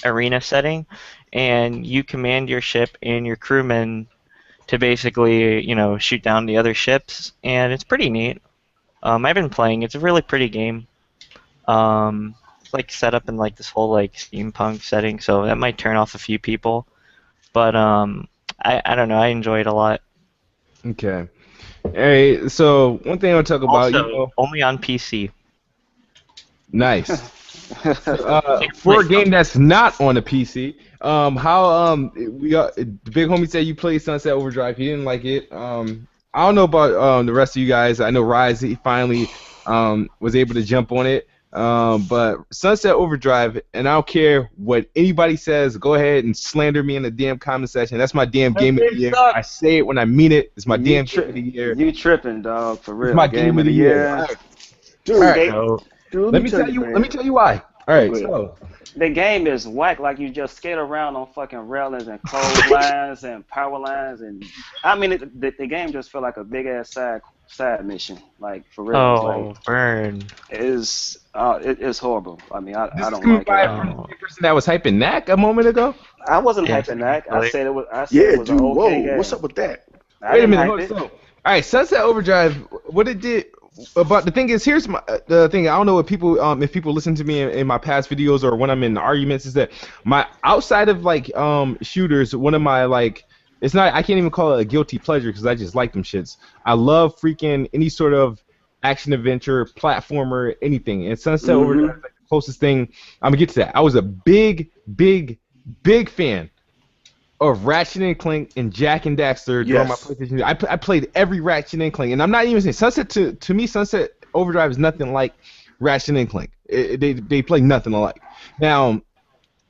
arena setting, and you command your ship and your crewmen to basically, shoot down the other ships, and it's pretty neat. I've been playing. It's a really pretty game. It's like set up in like this whole like steampunk setting, so that might turn off a few people. But I don't know. I enjoy it a lot. Okay. All right. So one thing I want to talk about, Also, only on PC. nice. For a game that's not on a PC, we got the big homie said you played Sunset Overdrive. He didn't like it. I don't know about the rest of you guys. I know Rise he finally was able to jump on it. But Sunset Overdrive, and I don't care what anybody says. Go ahead and slander me in the damn comment section. That's my damn game of the year. I say it when I mean it. It's my damn game of the year. You tripping, dog? For real? It's my game of the year. Dude, All right. They- So, dude, Let me tell you. man. Let me tell you why. All right. Go ahead. So. The game is whack. Like you just skate around on fucking railings and clotheslines and power lines, and I mean the game just felt like a big ass side mission. Like for real. oh, burn. It's horrible. I mean I This is don't coming like by it. from the same person that was hyping Knack a moment ago. I wasn't Yeah, hyping that. I really. said it was. I said Yeah, it was dude. an okay Whoa, game. what's up with that? I Wait a didn't minute. hype Hold it. on. All right, Sunset Overdrive. What it did, but the thing is, here's the thing. I don't know what people, if people listen to me in my past videos or when I'm in arguments, is that my outside of like shooters, one of my like, it's not. I can't even call it a guilty pleasure because I just like them shits. I love freaking any sort of action adventure, platformer, anything. And Sunset Overdrive is like the closest thing. I'm gonna get to that. I was a big fan of Ratchet and Clank and Jack and Daxter during my Yes. PlayStation. I played every Ratchet and Clank, and I'm not even saying Sunset to me. Sunset Overdrive is nothing like Ratchet and Clank. They play nothing alike. Now,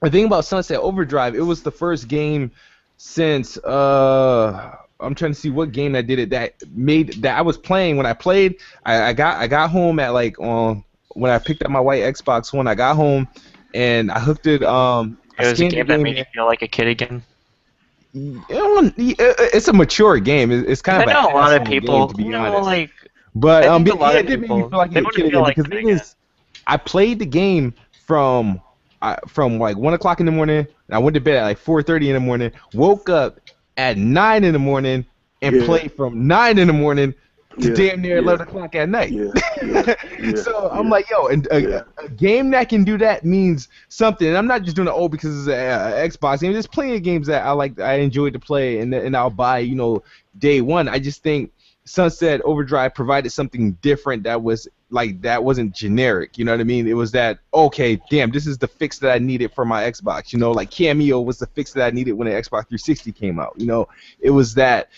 the thing about Sunset Overdrive, it was the first game since I'm trying to see what game that did it that I was playing when I played. I got home at like when I picked up my white Xbox One. I got home and I hooked it. It was a scanned the game that made you feel like a kid again. It's a mature game. It's kind I of know a lot of asshole people. game, to be you know, honest. like But I think a lot yeah, of it did make me people, feel like they a wouldn't kid feel again like because the that thing is, I played the game from like 1 o'clock in the morning. And I went to bed at like 4:30 in the morning. Woke up at 9 in the morning and Yeah. played from 9 in the morning to Yeah, damn near yeah. 11 o'clock at night. Yeah. So I'm like, yo, and a game that can do that means something. And I'm not just doing it because it's an Xbox game. Just playing games that I enjoy to play, and I'll buy, day one. I just think Sunset Overdrive provided something different that was like that wasn't generic. You know what I mean? It was that okay, damn, this is the fix that I needed for my Xbox. You know, like Cameo was the fix that I needed when the Xbox 360 came out. You know, it was that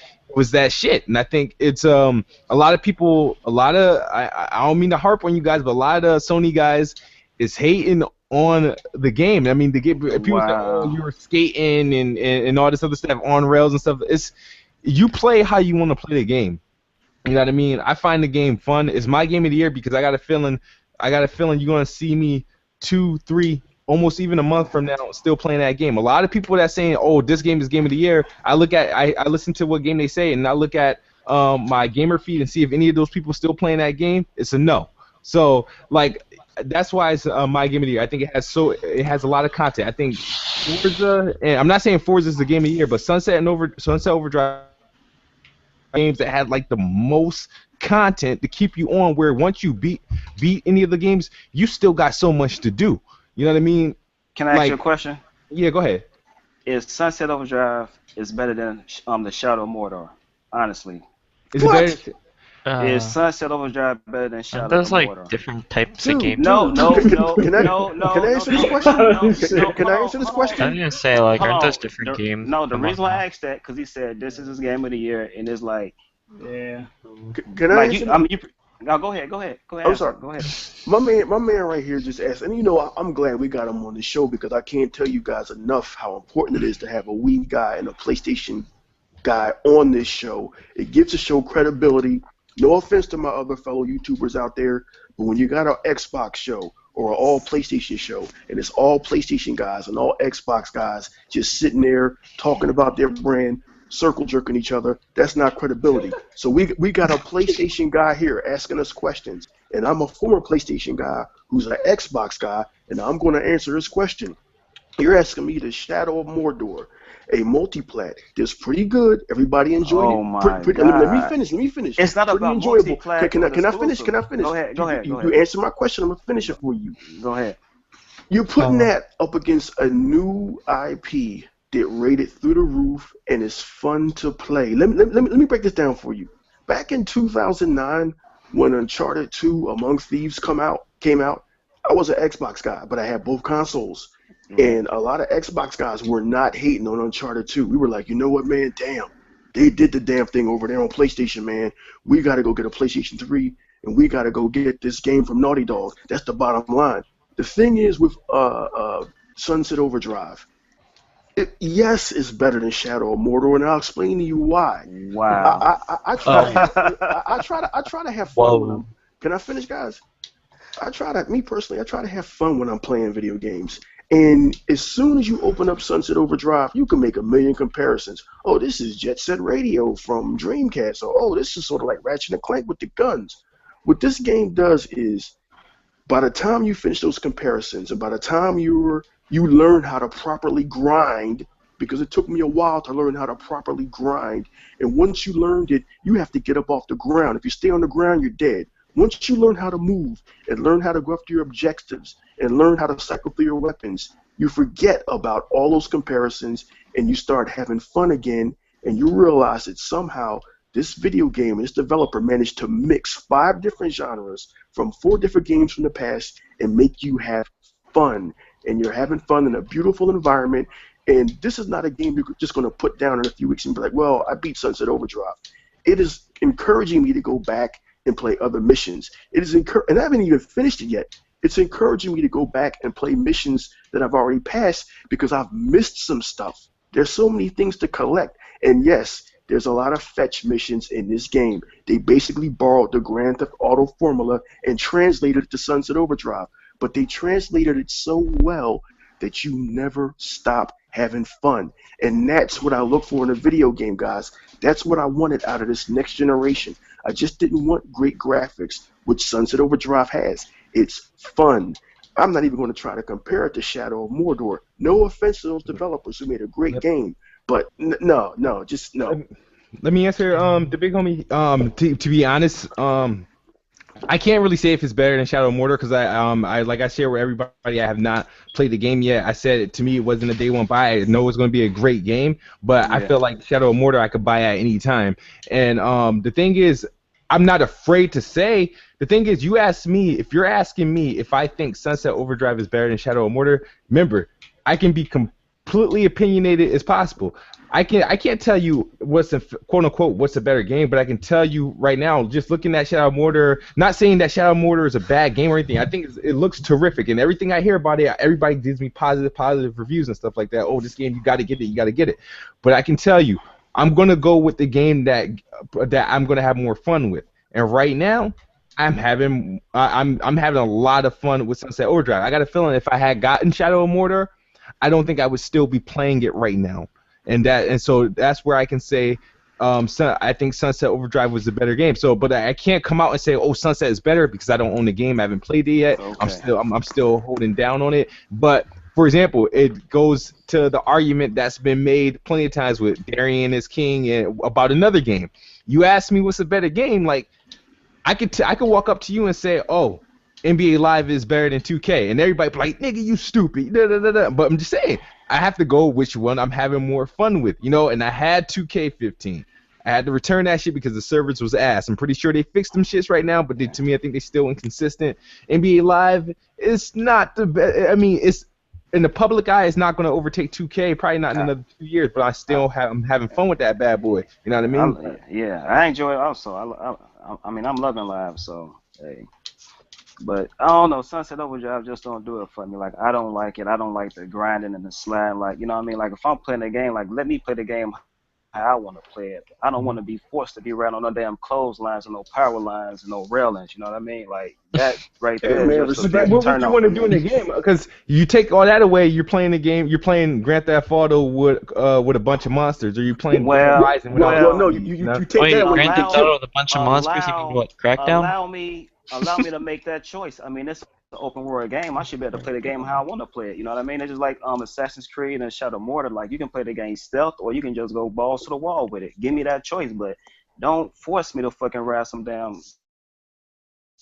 shit. And I think it's a lot of people, I don't mean to harp on you guys, but a lot of Sony guys is hating on the game. I mean, people say, oh, Wow. you were skating and all this other stuff on rails and stuff. It's you play how you want to play the game. You know what I mean? I find the game fun. It's my game of the year because I got a feeling you're gonna see me 2, 3, almost even a month from now still playing that game. A lot of people that saying, "Oh, this game is game of the year." I listen to what game they say, and I look at my gamer feed and see if any of those people still playing that game. It's a no. So like that's why it's my game of the year. I think it has a lot of content. I think Forza, and I'm not saying Forza is the game of the year, but Sunset Overdrive games that had like the most content to keep you on, where once you beat any of the games, you still got so much to do. You know what I mean? Can I ask Like, you a question? yeah, go ahead. Is Sunset Overdrive is better than the Shadow of Mordor? Honestly, Is it What? better? is Sunset Overdrive better than Shadow Aren't of those like Mordor? different types of Dude, games? No, no, Can, no, can I no, no. can I answer this no, question? No, Can I answer this I was question? gonna say like, Hold aren't on. those different games? No, the Come on reason why now. I asked that because he said this is his game of the year, and it's like, Yeah. Can I like answer you. this? I mean, you. No, go ahead. I'm Answer. sorry. Go ahead. My man right here just asked, and you know I'm glad we got him on the show because I can't tell you guys enough how important it is to have a Wii guy and a PlayStation guy on this show. It gives the show credibility. No offense to my other fellow YouTubers out there, but when you got an Xbox show or an all PlayStation show, and it's all PlayStation guys and all Xbox guys just sitting there talking about their brand, circle jerking each other, that's not credibility. So we got a PlayStation guy here asking us questions, and I'm a former PlayStation guy who's an Xbox guy, and I'm going to answer this question. You're asking me the Shadow of Mordor, a multiplat that's pretty good. Everybody enjoyed it. Oh my Let me God. finish. Let me finish. It's not Pretty about enjoyable. multi-plat. Can It was I finish? exclusive. Can I finish? Go ahead. Go You ahead. answer my question. I'm gonna finish it for you. Go ahead. You're putting that up against a new IP that rated through the roof and is fun to play. Let me break this down for you. Back in 2009, when Uncharted 2 Among Thieves came out, I was an Xbox guy, but I had both consoles. And a lot of Xbox guys were not hating on Uncharted 2. We were like, you know what, man? Damn. They did the damn thing over there on PlayStation, man. We got to go get a PlayStation 3, and we got to go get this game from Naughty Dog. That's the bottom line. The thing is with Sunset Overdrive, yes, it's better than Shadow of Mordor, and I'll explain to you why. Wow. I try to have fun when Whoa. I'm. Can I finish, guys? Me personally, I try to have fun when I'm playing video games. And as soon as you open up Sunset Overdrive, you can make a million comparisons. Oh, this is Jet Set Radio from Dreamcast. Or, oh, this is sort of like Ratchet and Clank with the guns. What this game does is, by the time you finish those comparisons, and by the time you learn how to properly grind, because it took me a while to learn how to properly grind. And once you learned it, you have to get up off the ground. If you stay on the ground, you're dead. Once you learn how to move and learn how to go after your objectives and learn how to cycle through your weapons, you forget about all those comparisons and you start having fun again, and you realize that somehow this video game and this developer managed to mix 5 different genres from 4 different games from the past and make you have fun. And you're having fun in a beautiful environment. And this is not a game you're just going to put down in a few weeks and be like, well, I beat Sunset Overdrive. It is encouraging me to go back and play other missions. It is and I haven't even finished it yet. It's encouraging me to go back and play missions that I've already passed because I've missed some stuff. There's so many things to collect. And yes, there's a lot of fetch missions in this game. They basically borrowed the Grand Theft Auto formula and translated it to Sunset Overdrive. But they translated it so well that you never stop having fun. And that's what I look for in a video game, guys. That's what I wanted out of this next generation. I just didn't want great graphics, which Sunset Overdrive has. It's fun. I'm not even going to try to compare it to Shadow of Mordor. No offense to those developers who made a great game, but no. Let me answer the big homie. To be honest, I can't really say if it's better than Shadow of Mordor because I like I shared with everybody, I have not played the game yet. I said to me it wasn't a day one buy. I know it's going to be a great game, but I Yeah. feel like Shadow of Mordor I could buy at any time. And the thing is, I'm not afraid to say. The thing is, you ask me if you're asking me if I think Sunset Overdrive is better than Shadow of Mordor. Remember, I can be completely opinionated as possible. I can't tell you what's a quote unquote what's a better game, but I can tell you right now, just looking at Shadow of Mordor, not saying that Shadow of Mordor is a bad game or anything. I think it looks terrific, and everything I hear about it, everybody gives me positive reviews and stuff like that. Oh, this game, you got to get it, you got to get it. But I can tell you, I'm gonna go with the game that I'm gonna have more fun with. And right now, I'm having a lot of fun with Sunset Overdrive. I got a feeling if I had gotten Shadow of Mordor, I don't think I would still be playing it right now. And so that's where I can say I think Sunset Overdrive was the better game. So, but I can't come out and say, oh, Sunset is better because I don't own the game. I haven't played it yet. Okay. I'm still holding down on it. But for example, it goes to the argument that's been made plenty of times with Darian is King and about another game. You ask me what's a better game, like I could walk up to you and say, oh, NBA Live is better than 2K, and everybody be like, nigga, you stupid. Da, da, da, da. But I'm just saying, I have to go which one I'm having more fun with, you know. And I had 2K15. I had to return that shit because the servers was ass. I'm pretty sure they fixed them shits right now, but to me, I think they still inconsistent. NBA Live is not the best. I mean, it's in the public eye, it's not going to overtake 2K. Probably not in another 2 years, but I'm having fun with that bad boy. You know what I mean? Yeah, I enjoy it also. I mean, I'm loving live, so hey. But I don't know, Sunset Overdrive just don't do it for me. Like I don't like it. I don't like the grinding and the sliding. Like you know what I mean. Like if I'm playing a game, like let me play the game how I want to play it. I don't want to be forced to be around on no damn clotheslines and no power lines and no railings. You know what I mean? Like that right Hey, there. man, Just a But then big what would turn you off want to for do in me. the game? Because you take all that away, you're playing the game. You're playing Grand Theft Auto with a bunch of monsters, or you playing Well, Horizon without Well, no, well, monsters. You know? you take Wait, that away, Grand you Theft get allow Auto killed. with a bunch of monsters? You mean allow what? Crackdown? allow me to make that choice. I mean, it's an open world game. I should be able to play the game how I want to play it. You know what I mean? It's just like Assassin's Creed and Shadow of Mordor. Like you can play the game stealth, or you can just go balls to the wall with it. Give me that choice, but don't force me to fucking ride some damn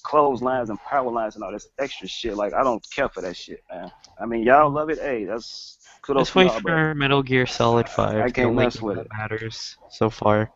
clotheslines and power lines and all this extra shit. Like I don't care for that shit, man. I mean, y'all love it. Hey, that's kudos Let's to wait y'all, but for Metal Gear Solid I 5, the can't only mess game with that it. matters so far.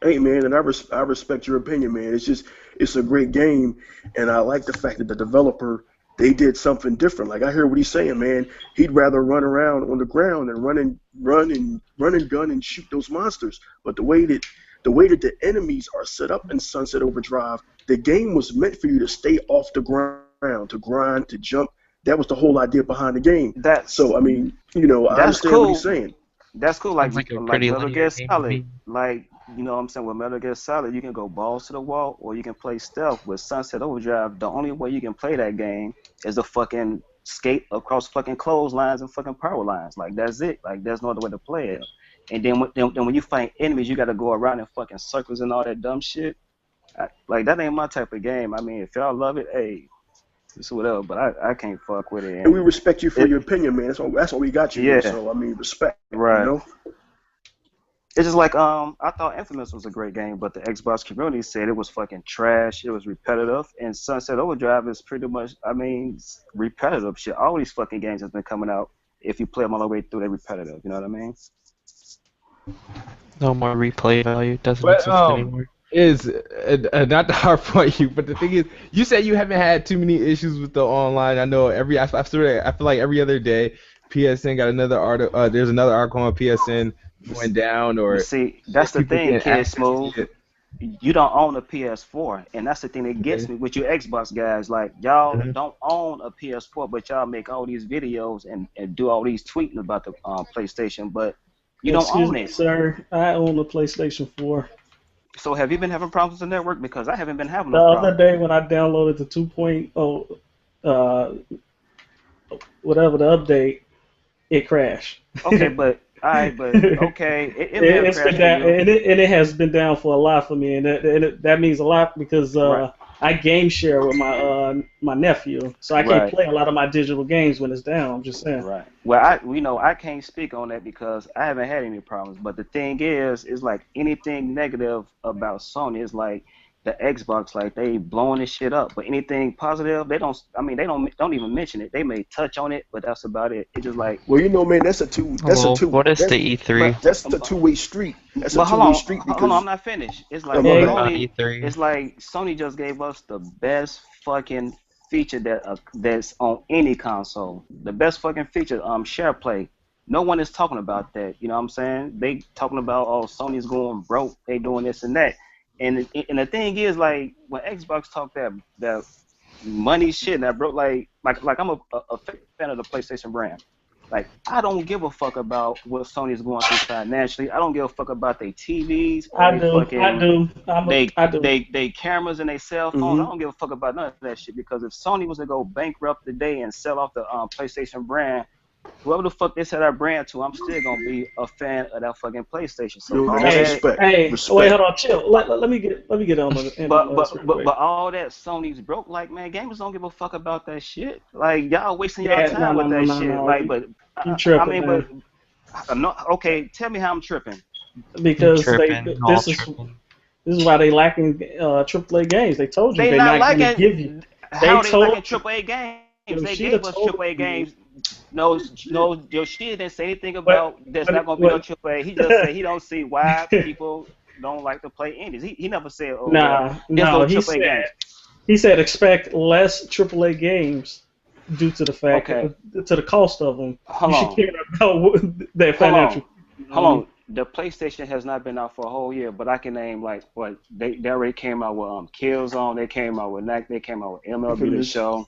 Hey, man, and I respect your opinion, man. It's a great game, and I like the fact that the developer they did something different. Like I hear what he's saying, man. He'd rather run around on the ground and run and gun and shoot those monsters. But the way that the enemies are set up in Sunset Overdrive, the game was meant for you to stay off the ground, to grind, to jump. That was the whole idea behind the game. That's So I mean, I that's understand what he's cool. saying. That's cool. Sounds like a Like pretty Metal linear Gear game to Solid. me. Like you know what I'm saying with Metal Gear Solid, you can go balls to the wall or you can play stealth. With Sunset Overdrive, the only way you can play that game is to fucking skate across fucking clotheslines and fucking power lines. Like that's it. Like there's no other way to play it. And then when you fight enemies, you got to go around in fucking circles and all that dumb shit. Like that ain't my type of game. I mean, if y'all love it, hey, it's whatever. But I can't fuck with it. And we And respect you for it your opinion, man. That's all we got you, man. yeah, So I mean, respect, you right. know. It's just like I thought Infamous was a great game, but the Xbox community said it was fucking trash. It was repetitive, and Sunset Overdrive is pretty much, I mean, repetitive shit. All these fucking games has been coming out. If you play them all the way through, they're repetitive. You know what I mean? No more replay value. Doesn't But exist anymore. is not to harp on you, but the thing is, you said you haven't had too many issues with the online. I know I feel like every other day, PSN got another article. There's another article on PSN going down, But or see, that's the people thing, getting Kid access to Smooth. it. You don't own a PS4, and that's the thing that gets Okay. me with you Xbox guys. Like y'all Mhm. don't own a PS4, but y'all make all these videos and do all these tweeting about the PlayStation, but you don't Excuse own me, it. sir. I own a PlayStation 4. So have you been having problems with the network? Because I haven't been having The no other problem. day when I downloaded the 2.0, uh, whatever the update, it crashed. Okay, but all right, but okay, it may have It's been crashed for down, you, and it has been down for a lot for me, and that means a lot because right? I game share with my nephew, so I can't Right. play a lot of my digital games when it's down. I'm just saying. Right. Well, I can't speak on that because I haven't had any problems. But the thing is like anything negative about Sony is like the Xbox, like they blowing this shit up. But anything positive, they don't. I mean, they don't even mention it. They may touch on it, but that's about it. It's just like. Well, you know, man, that's a Well, what is the E3? that's a two-way street. That's But a two-way street because hold on, I'm not finished. It's like my bad. Sony. E3. It's like Sony just gave us the best fucking feature that's on any console. The best fucking feature, share play. No one is talking about that. You know what I'm saying? They talking about Sony's going broke. They doing this and that. And the thing is, like when Xbox talk that money shit and that broke, like I'm a fan of the PlayStation brand. Like, I don't give a fuck about what Sony's going through financially. I don't give a fuck about their TVs. I do. They cameras and they cell phones. I don't give a fuck about none of that shit because if Sony was to go bankrupt today and sell off the PlayStation brand, whoever the fuck they sell that brand to, I'm still gonna be a fan of that fucking PlayStation. So respect. Wait, hold on, chill. Let me get on the. But all that Sony's broke, like man, gamers don't give a fuck about that shit. Like y'all wasting y'all time with that shit. Like, but you tripping, I mean, but I'm not okay. Tell me how I'm tripping. Because this is why they lacking AAA games. They told you they're not gonna give you. How they lacking AAA games? They gave us AAA games. No, Yoshida didn't say anything about there's not gonna be no AAA. He just said he don't see why people don't like to play indies. He never said there's no AAA games. He said expect less AAA games due to the fact to the cost of them. You should care about their financial. Hold on. The PlayStation has not been out for a whole year, but I can name like what they already came out with Killzone. They came out with NAC. They came out with MLB The Show.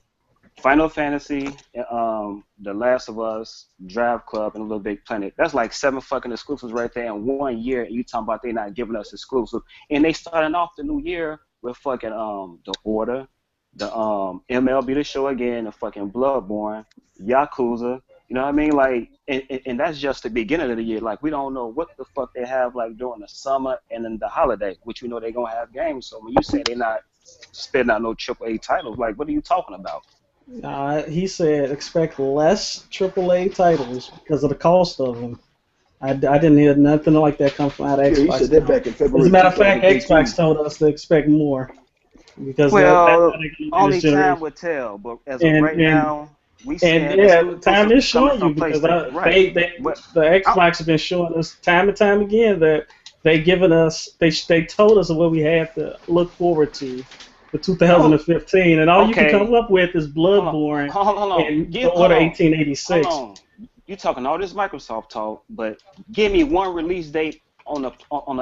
Final Fantasy, The Last of Us, Drive Club, and Little Big Planet. That's like 7 fucking exclusives right there in 1 year, and you talking about they not giving us exclusive. And they starting off the new year with fucking The Order, the MLB The Show again, the fucking Bloodborne, Yakuza. You know what I mean? Like, and that's just the beginning of the year. Like, we don't know what the fuck they have like during the summer and then the holiday, which we know they're gonna have games. So when you say they're not spitting out no AAA titles, like, what are you talking about? He said expect less AAA titles because of the cost of them. I didn't hear nothing like that come from out of Xbox. He said that back in February. As a matter of fact, Xbox told us to expect more. Because only time would tell. But as of right now, we see time is showing you because the Xbox has been showing us time and time again that they told us what we have to look forward to. For 2015, and all you can come up with is Bloodborne and The Order 1886. You talking all this Microsoft talk, but give me one release date on the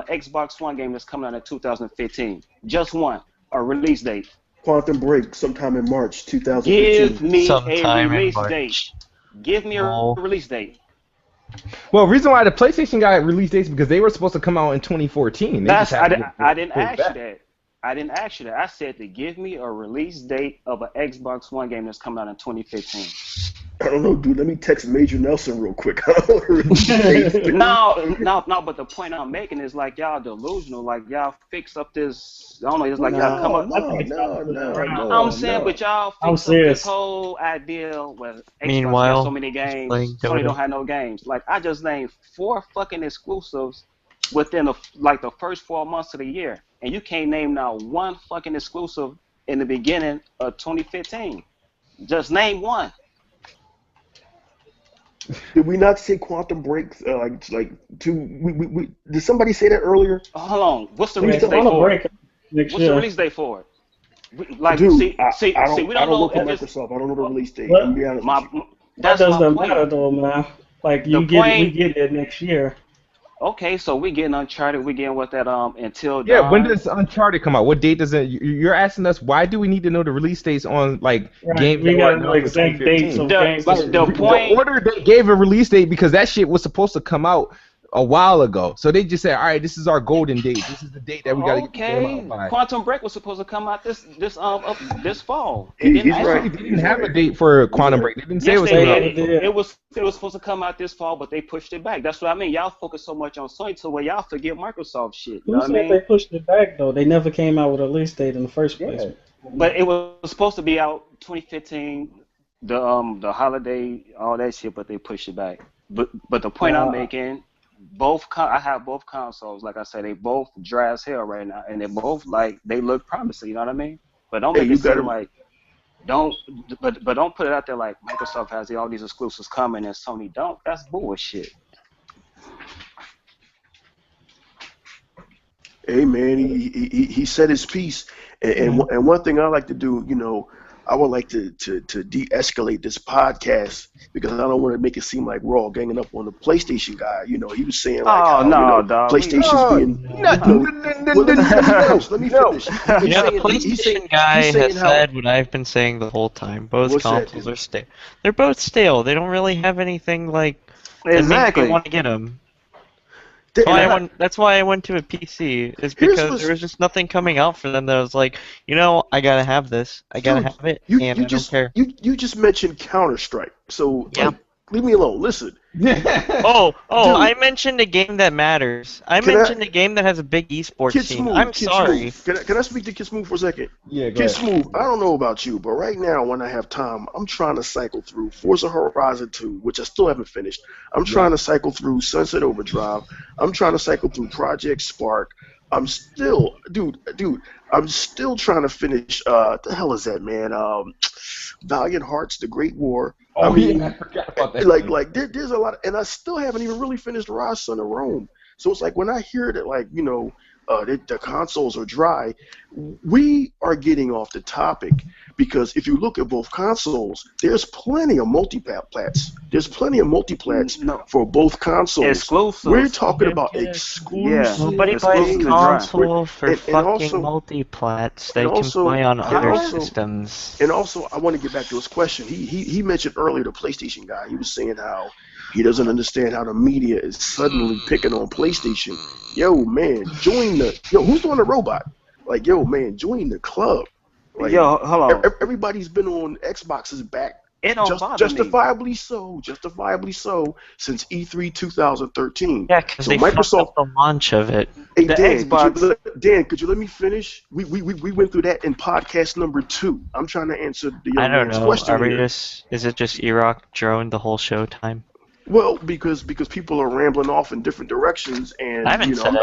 Xbox One game that's coming out in 2015. Just one, a release date. Quantum Break, sometime in March 2015. Give me a release date. Give me a release date. Well, reason why the PlayStation got release dates because they were supposed to come out in 2014. I didn't ask you that. I didn't ask you that. I said to give me a release date of an Xbox One game that's coming out in 2015. I don't know, dude. Let me text Major Nelson real quick. No, but the point I'm making is like y'all delusional. Like y'all fix up this. I don't know. It's like y'all come up. No. I'm saying, but y'all fix up this whole idea where Xbox has so many games, Sony don't have no games. Like I just named 4 fucking exclusives within the first 4 months of the year. And you can't name now one fucking exclusive in the beginning of 2015. Just name one. Did we not say Quantum Break? Did somebody say that earlier? Hold on. What's the release date for it? What's the release date for it? Like, dude, we don't know. Microsoft. I don't know the release date. I'm be honest with you. That doesn't matter though, man. Like we get it next year. Okay, so we getting Uncharted. We getting what that Until Dawn. Yeah, when does Uncharted come out? What date does it? You're asking us why do we need to know the release dates on games? We gotta know exact dates of games. The Order they gave a release date because that shit was supposed to come out a while ago. So they just said, all right, this is our golden date. This is the date that we gotta get the game out by. Quantum Break was supposed to come out this fall. They didn't have a date for Quantum Break. They didn't say it was coming out. It was supposed to come out this fall, but they pushed it back. That's what I mean. Y'all focus so much on Sony to where y'all forget Microsoft shit. You know what I mean? They pushed it back though? They never came out with a release date in the first place. But it was supposed to be out 2015, the holiday, all that shit, but they pushed it back. But the point I'm making, I have both consoles. Like I said, they both dry as hell right now, and they both like they look promising. You know what I mean? But don't Hey, make you it seem gotta. like don't. But don't put it out there like Microsoft has all these exclusives coming and Sony don't. That's bullshit. Hey man, he said his piece, and one thing I like to do, I would like to de-escalate this podcast because I don't want to make it seem like we're all ganging up on the PlayStation guy. He was saying like Oh how no, dog. PlayStation's No, being, no, you know, well, let me finish. Let me No. finish. You know, the PlayStation guy He's has saying how said what I've been saying the whole time. Both what's that? consoles are stale. They're both stale. They don't really have anything like that makes me Exactly. want to get them. And That's why I went to a PC. Is here's because there was just nothing coming out for them that was like, I gotta have this. I gotta dude, have it, you and you I don't just care. you just mentioned Counter Strike, so Yeah. like leave me alone. Listen, Oh, dude. I mentioned a game that matters. I Can I- mentioned a game that has a big esports Kid scene. Smooth, I'm Kid sorry. Smooth. Can I speak to Kid Smooth for a second? Yeah, go Kid ahead. Smooth, I don't know about you, but right now when I have time, I'm trying to cycle through Forza Horizon 2, which I still haven't finished. I'm trying to cycle through Sunset Overdrive. I'm trying to cycle through Project Spark. I'm still, I'm still trying to finish. The hell is that, man? Valiant Hearts: The Great War. Oh, I mean, yeah, I forgot about that. there's a lot, and I still haven't even really finished Rise Son of Rome. So it's like when I hear that, like, the consoles are dry, we are getting off the topic because if you look at both consoles, there's plenty of multiplats. There's plenty of multiplats No. for both consoles. Exclusives. We're talking about Yeah. exclusive. Nobody It's buys supposed a to dry. console for And fucking also- multiplats. They and can also- play on and other also- systems. And also, I want to get back to his question. He mentioned earlier the PlayStation guy. He was saying how he doesn't understand how the media is suddenly picking on PlayStation. Yo, man, who's doing the robot? Like, yo, man, join the club. Like, Yo, hold on. everybody's been on Xbox's back. It don't bother me. Justifiably so, since E3 2013. Yeah, because So they fucked Microsoft. up the launch of it. Hey, The Dan, Xbox- could you let me finish? We went through that in podcast number 2. I'm trying to answer the I young don't man's know. question Are we here. just? Is it just E-Rock drone the whole show time? Well, because people are rambling off in different directions, and I haven't said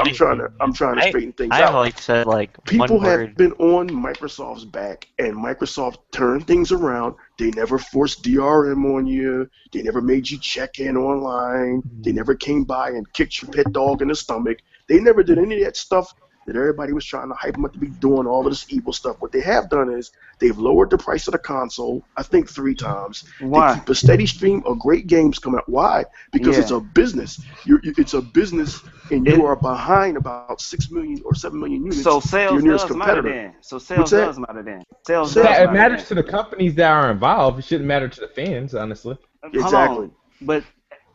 I'm trying to I- straighten things I've out. said People one have word. been on Microsoft's back, and Microsoft turned things around. They never forced DRM on you. They never made you check in online. They never came by and kicked your pet dog in the stomach. They never did any of that stuff that everybody was trying to hype them up to be doing, all of this evil stuff. What they have done is they've lowered the price of the console, I think 3 times. Why? They keep a steady stream of great games coming out. Why? Because Yeah. it's a business. It's a business, and you are behind about 6 million or 7 million units So to sales your nearest does matter competitor. then. So What's sales that? does matter then. Sales Sales- does It matter matters then. to the companies that are involved. It shouldn't matter to the fans, honestly. Hold Exactly. on. But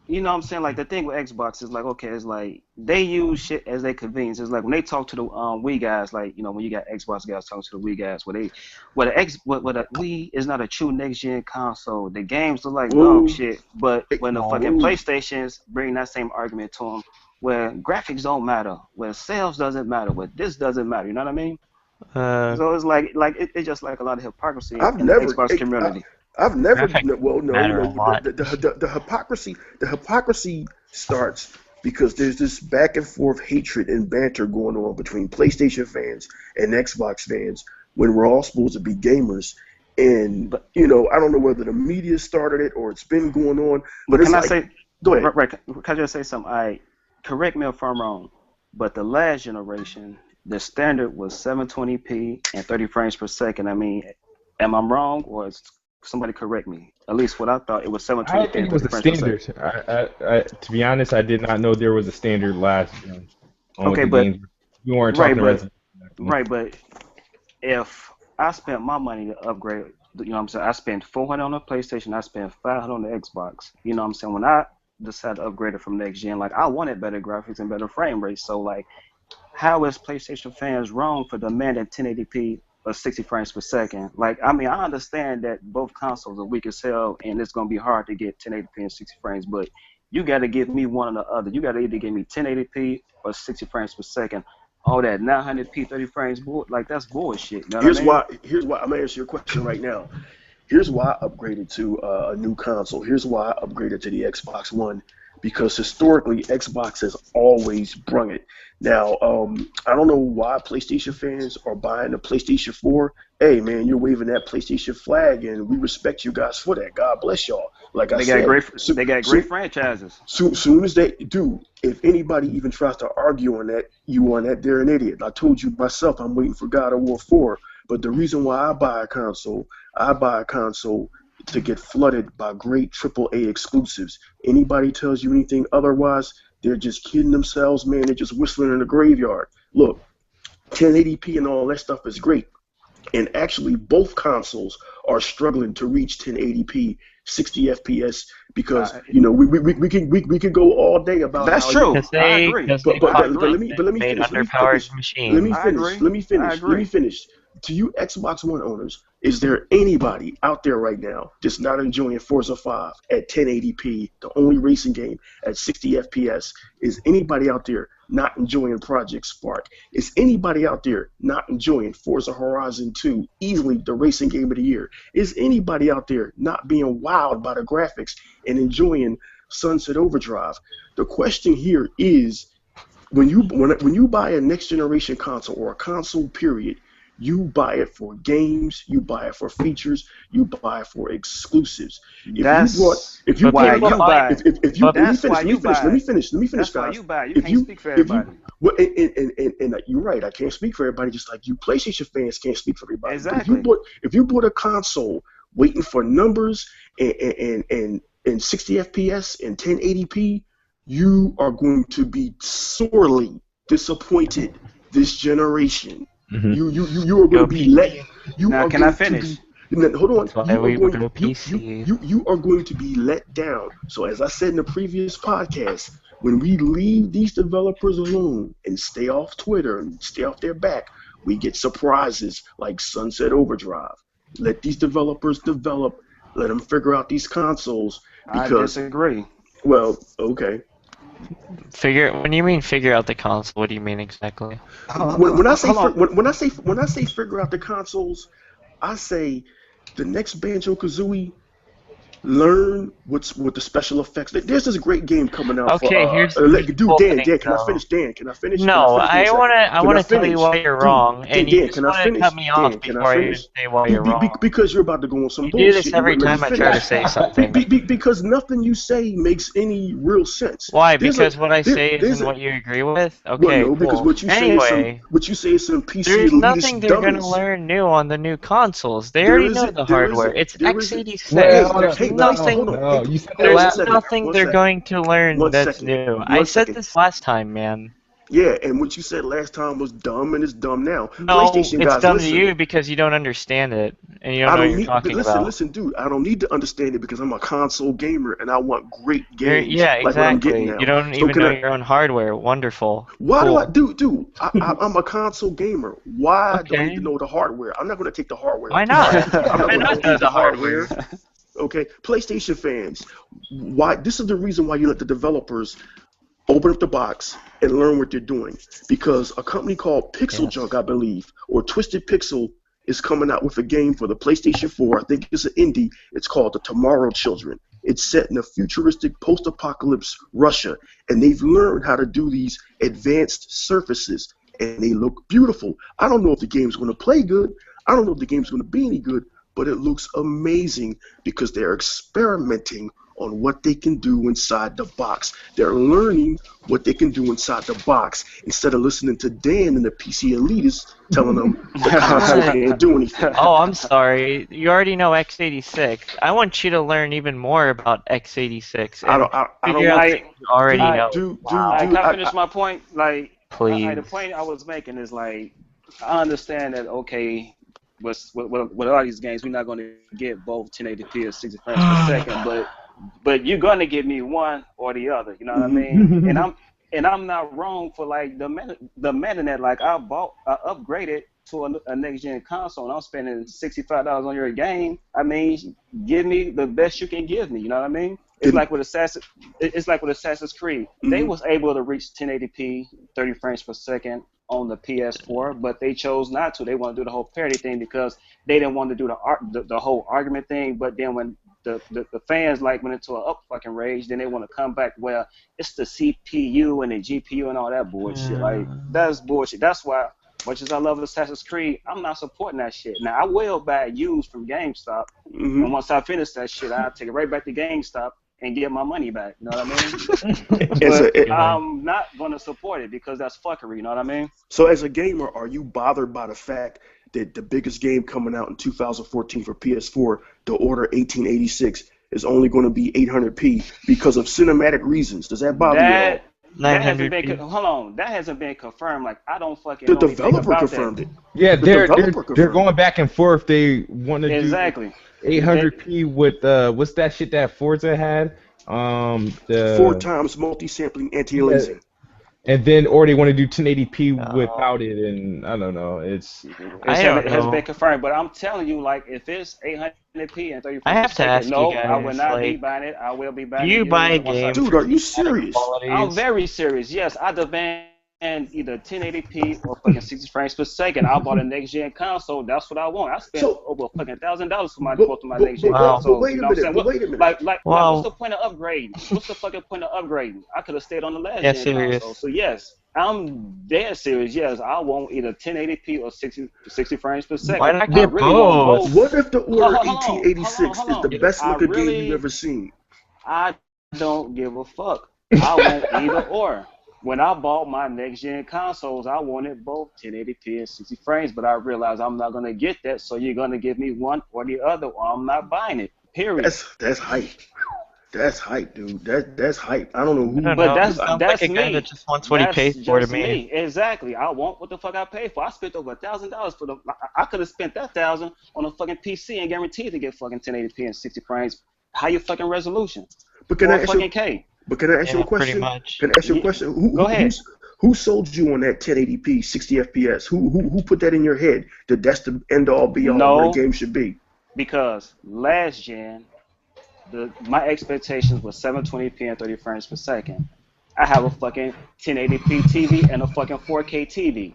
you know what I'm saying? Like the thing with Xbox is like, okay, it's like they use shit as they convenience. It's like when they talk to the Wii guys, like, when you got Xbox guys talking to the Wii guys, where the Wii is not a true next gen console. The games look like Ooh. dog shit. But when the fucking Ooh. PlayStations bring that same argument to them, where graphics don't matter, where sales doesn't matter, where this doesn't matter. You know what I mean? So it's like it's just like a lot of hypocrisy I've in never- the Xbox I- community. I've never Graphics well no matter a lot. the hypocrisy starts because there's this back and forth hatred and banter going on between PlayStation fans and Xbox fans when we're all supposed to be gamers. And I don't know whether the media started it or it's been going on. But it's can I like- say? Go ahead. Right, can I just say something? Correct me if I'm wrong, but the last generation, the standard was 720p and 30 frames per second. I mean, am I wrong, or is somebody correct me? At least what I thought, it was 720p I think and it was 30 the frames per second. standard. To be honest, I did not know there was a standard last gen on what Okay, the but- games. We weren't right, talking but- Resident Evil. Right, but if I spent my money to upgrade, you know what I'm saying? I spent $400 on the PlayStation, I spent $500 on the Xbox. You know what I'm saying? When I decided to upgrade it from next gen, I wanted better graphics and better frame rates. So, how is PlayStation fans wrong for demanding 1080p or 60 frames per second? I understand that both consoles are weak as hell, and it's gonna be hard to get 1080p and 60 frames, but you got to give me one or the other. You got to either give me 1080p or 60 frames per second. All that 900p 30 frames, that's bullshit. You know Here's what I mean? why I'm gonna answer your question right now. Here's why I upgraded to a new console. Here's why I upgraded to the Xbox One. because historically Xbox has always brung it. Now, I don't know why PlayStation fans are buying the PlayStation 4. Hey, man, you're waving that PlayStation flag, and we respect you guys for that. God bless y'all. Like I They got said, great. They got great franchises. soon as they do, if anybody even tries to argue on that, they're an idiot. I told you myself, I'm waiting for God of War 4. But the reason why I buy a console to get flooded by great AAA exclusives. Anybody tells you anything otherwise, they're just kidding themselves, man. They're just whistling in the graveyard. Look, 1080p and all that stuff is great. And actually, both consoles are struggling to reach 1080p, 60 FPS because we can go all day about That's how true. Because I they, agree. because but they but I but, popped but agree. let me but let me made finish. underpowered machines. I agree. I Let me agree. finish. To you Xbox One owners, is there anybody out there right now just not enjoying Forza 5 at 1080p, the only racing game at 60 FPS? Is anybody out there not enjoying Project Spark? Is anybody out there not enjoying Forza Horizon 2, easily the racing game of the year? Is anybody out there not being wowed by the graphics and enjoying Sunset Overdrive? The question here is, when you buy a next generation console or a console period, you buy it for games, you buy it for features, you buy it for exclusives. That's If you why brought you up buy it. if you That's why you buy it. let me finish That's why guys. you buy it. You If can't you speak for if you everybody. well, and you're right, I can't speak for everybody, just like you PlayStation fans can't speak for everybody. But Exactly. if you bought a console waiting for numbers and 60 FPS and 1080p, you are going to be sorely disappointed this generation. Hmm. You are going to Go be let. PC. You Now, are can I going to finish? be. Hold on. That's why You are we will going. go PC. You are going to be let down. So as I said in the previous podcast, when we leave these developers alone and stay off Twitter and stay off their back, we get surprises like Sunset Overdrive. Let these developers develop. Let them figure out these consoles I because, disagree. well, okay. When you mean figure out the console, what do you mean exactly? When I say Hold on. when I say figure out the consoles, I say the next Banjo Kazooie, learn what the special effects. There's this great game coming out for Okay, here's the dude, cool Dan, thing can I though. finish? Dan, can I finish? Can I No, finish? Give me a second. I Can I wanna tell you finish? why you're Dude, wrong, and you Dan, just can I wanna finish? cut me off Dan, can I before you finish? say why you're wrong. Because you're about to go on some You do this bullshit. every Let me time I try to finish. say something. Because nothing you say makes any real sense. Why? There's a Because what I say there's isn't a what you agree with? well, Okay, no, because cool. Anyway, what you say is some PC there's nothing elitist they're gonna dumbness. learn new on the new consoles. They There already know isn't. the There hardware. isn't. It's There isn't. Wait, x86. Hey, hold There's up. hey, No, hold nothing on. no. Hey, You said hold that on there's one last. second. nothing One they're second. going to learn One that's second. new. I One said second. this last time, man. Yeah, and what you said last time was dumb, and it's dumb now. No, PlayStation it's guys, dumb to listen. you because you don't understand it and you don't I know what don't you're need. talking about. Listen, dude. I don't need to understand it because I'm a console gamer and I want great games Yeah, like what I'm getting exactly. You now. don't So even can know I? your own hardware. Wonderful. Why do I Cool. do? I'm a console gamer. Why do I need to Okay. know the hardware? I'm not going to take the hardware Why up to bat. not? I'm not Why going to not know update the the hardware. hardware? Okay, PlayStation fans, why? This is the reason why you let the developers open up the box and learn what they're doing. Because a company called Pixel Junk, Yes. I believe, or Twisted Pixel, is coming out with a game for the PlayStation 4. I think it's an indie. It's called The Tomorrow Children. It's set in a futuristic post-apocalypse Russia, and they've learned how to do these advanced surfaces, and they look beautiful. I don't know if the game's going to play good. I don't know if the game's going to be any good, but it looks amazing because they're experimenting on what they can do inside the box. They're learning what they can do inside the box instead of listening to Dan and the PC elitists telling them the console What? can't do anything. Oh, I'm sorry. You already know x86. I want you to learn even more about x86 and I don't figure want out I, things you already dude, I, know. dude, dude, I Wow. dude. can I finish my point? Like, the Please. point I was making is like, I understand that okay, with a lot of these games, we're not going to get both 1080p or 60 frames per second, but you're going to give me one or the other. You know what I Mhm. mean? And I'm not wrong for like demanding that. Like I upgraded to a next gen console, and I'm spending $65 on your game. I mean, give me the best you can give me. You know what I mean? It's Then, like with Assassin's Creed. They mhm. was able to reach 1080p, 30 frames per second on the PS4, but they chose not to. They want to do the whole parity thing because they didn't want to do the whole argument thing. But then when the fans like went into a up fucking rage. Then they want to come back. Well, it's the CPU and the GPU and all that bullshit. Like that's bullshit. That's why, much as I love Assassin's Creed, I'm not supporting that shit. Now I will buy it used from GameStop, and once I finish that shit, I'll take it right back to GameStop and get my money back. You know what I mean? But I'm not gonna support it because that's fuckery. You know what I mean? So as a gamer, are you bothered by the fact that the biggest game coming out in 2014 for PS4, The Order 1886, is only going to be 800p because of cinematic reasons? Does that bother you at all? That hasn't been hold on. That hasn't been confirmed. Like I don't fucking. The know anything developer about confirmed that. it. Yeah, The they're going back and forth. They want to Exactly. do 800p with what's that shit that Forza had? The 4 times multi-sampling anti-aliasing. And then, or they want to do 1080p without it, and I don't know. It hasn't been confirmed, but I'm telling you, like, if it's 800p and 30 I have to ask no, you guys, I will not like, be buying it. I will be buying it. do you buy games? Dude, are you serious? I'm very serious. Yes, I demand either 1080p or fucking 60 frames per second. I bought a next gen console. That's what I want. I spent over fucking $1,000 for both of my next gen consoles. Wait a minute. Like, what's the point of upgrading? What's the fucking point of upgrading? I could have stayed on the last gen console. So yes, I'm dead serious. Yes, I want either 1080p or 60 frames per second. Why not get both? What if The Order 1886 is the best looking game you've ever seen? I don't give a fuck. I want either or. When I bought my next-gen consoles, I wanted both 1080p and 60 frames, but I realized I'm not going to get that, so you're going to give me one or the other, or I'm not buying it, period. That's hype. That's hype, dude. That's hype. I don't know who. But that's like a me. guy that just wants what he pays for to me. Exactly. I want what the fuck I paid for. I spent over $1,000 for the. I could have spent that $1,000 on a fucking PC and guaranteed to get fucking 1080p and 60 frames. Higher fucking resolution. But can I ask fucking K. But can I ask you a question? Pretty much. Can I ask you a question? Go ahead. Who sold you on that 1080p 60 FPS? Who put that in your head that that's the end all be all where the game should be? Because last gen, my expectations were 720p and 30 frames per second. I have a fucking 1080p TV and a fucking 4K TV.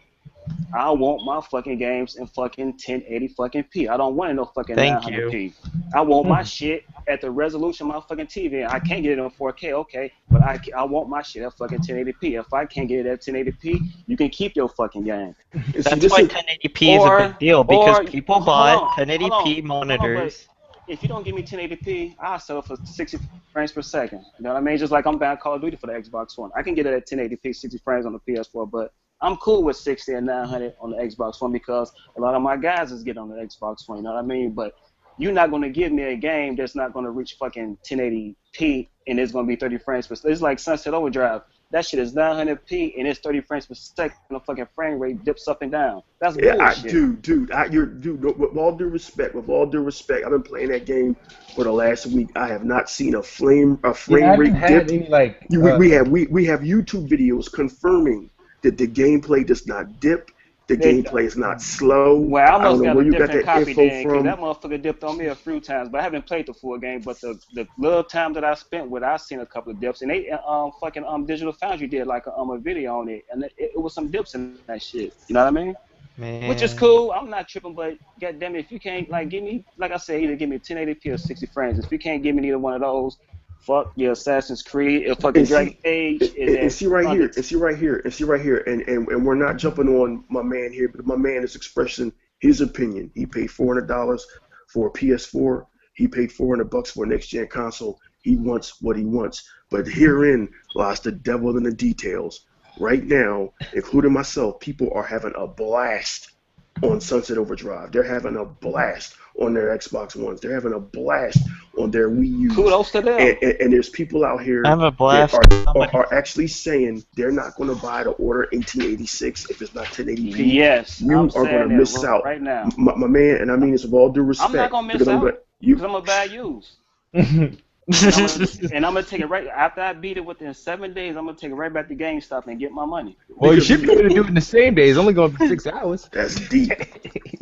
I want my fucking games in fucking 1080 fucking p. I don't want it no fucking 900p. I want my shit at the resolution of my fucking TV. I can't get it on 4K, okay, but I want my shit at fucking 1080p. If I can't get it at 1080p, you can keep your fucking game. That's why 1080p is a big deal, because people bought 1080p monitors. If you don't give me 1080p, I'll sell it for 60 frames per second. You know what I mean? Just like I'm buying Call of Duty for the Xbox One. I can get it at 1080p, 60 frames on the PS4, but I'm cool with 60 and 900 on the Xbox One because a lot of my guys is getting on the Xbox One, you know what I mean? But you're not going to give me a game that's not going to reach fucking 1080p and it's going to be 30 frames per second. It's like Sunset Overdrive. That shit is 900p and it's 30 frames per second and the fucking frame rate dips up and down. That's bullshit. Dude, with all due respect, I've been playing that game for the last week. I have not seen a frame rate dip. We have YouTube videos confirming that the gameplay does not dip, the gameplay is not slow. Well, I must got a different copy then, because that motherfucker dipped on me a few times, but I haven't played the full game. But the little time that I spent with it, I seen a couple of dips, and they fucking Digital Foundry did like a video on it, and it was some dips in that shit. You know what I mean? Man. Which is cool. I'm not tripping, but goddamn it, if you can't give me, like I said, either give me 1080p or 60 frames. If you can't give me neither one of those, fuck your Assassin's Creed, if fucking Dragon Age. And see right here, and we're not jumping on my man here, but my man is expressing his opinion. He paid $400 for a PS4. He paid $400 for a next-gen console. He wants what he wants. But herein lies the devil in the details. Right now, including myself, people are having a blast on Sunset Overdrive. They're having a blast on their Xbox Ones. They're having a blast on their Wii U's. Kudos to them. And there's people out here that are actually saying they're not going to buy the Order 1886 if it's not 1080p. Yes, you are going to miss out right now. My man, and I mean this with all due respect. I'm not going to miss out because I'm going to buy used. and I'm gonna take it right after I beat it within 7 days. I'm gonna take it right back to GameStop and get my money. Well, you should be able to do it in the same day. It's only going to be 6 hours. That's deep.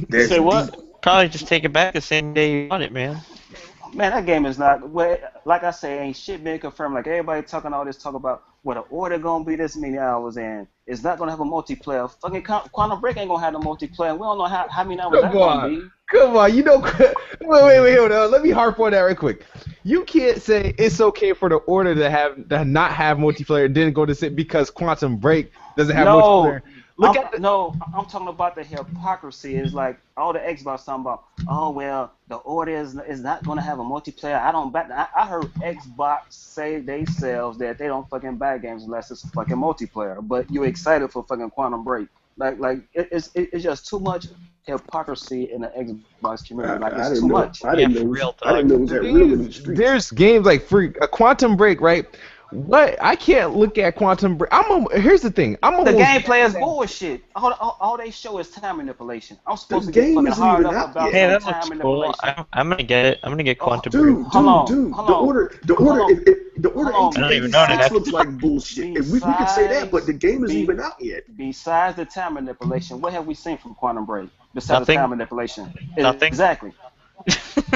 Say what? Probably just take it back the same day you bought it, man. Man, that game is not. Well, like I say, ain't shit being confirmed. Like everybody talking all this talk about what the order gonna be this many hours and it's not gonna have a multiplayer. Fucking Quantum Break ain't gonna have a multiplayer. And we don't know how many hours Come that gonna on. be. Come on, you know, wait, hold on. Let me harp on that real quick. You can't say it's okay for the order to not have multiplayer and then go to sit because Quantum Break doesn't have No, multiplayer. Look at the I'm talking about the hypocrisy. It's like all the Xbox talking about. Oh well, the order is not gonna have a multiplayer. I don't back. I heard Xbox say themselves that they don't fucking buy games unless it's a fucking multiplayer. But you're excited for fucking Quantum Break. It's just too much hypocrisy in the Xbox community. Like I it's didn't too know. much. I Yeah, didn't for know. real I didn't talk. know it was the that thing real in the is, streets. there's games like free a Quantum Break, right? What I can't look at Quantum Break. Here's the thing. I'm The almost gameplay is bullshit. All they show is time manipulation. I'm The supposed to get game fucking isn't hard even up out about yet. Hey, some that time looks cool. manipulation. I'm gonna get it. I'm gonna get Oh, Quantum Break. Dude, hold dude, on, dude. hold The on, order, the hold order, on, the order hold on. I don't even know that 1886 happened. looks like bullshit. If we could say that, but Besides, the game isn't be, even out yet. besides the time manipulation, what have we seen from Quantum Break besides the time Nothing. manipulation? Nothing. Exactly.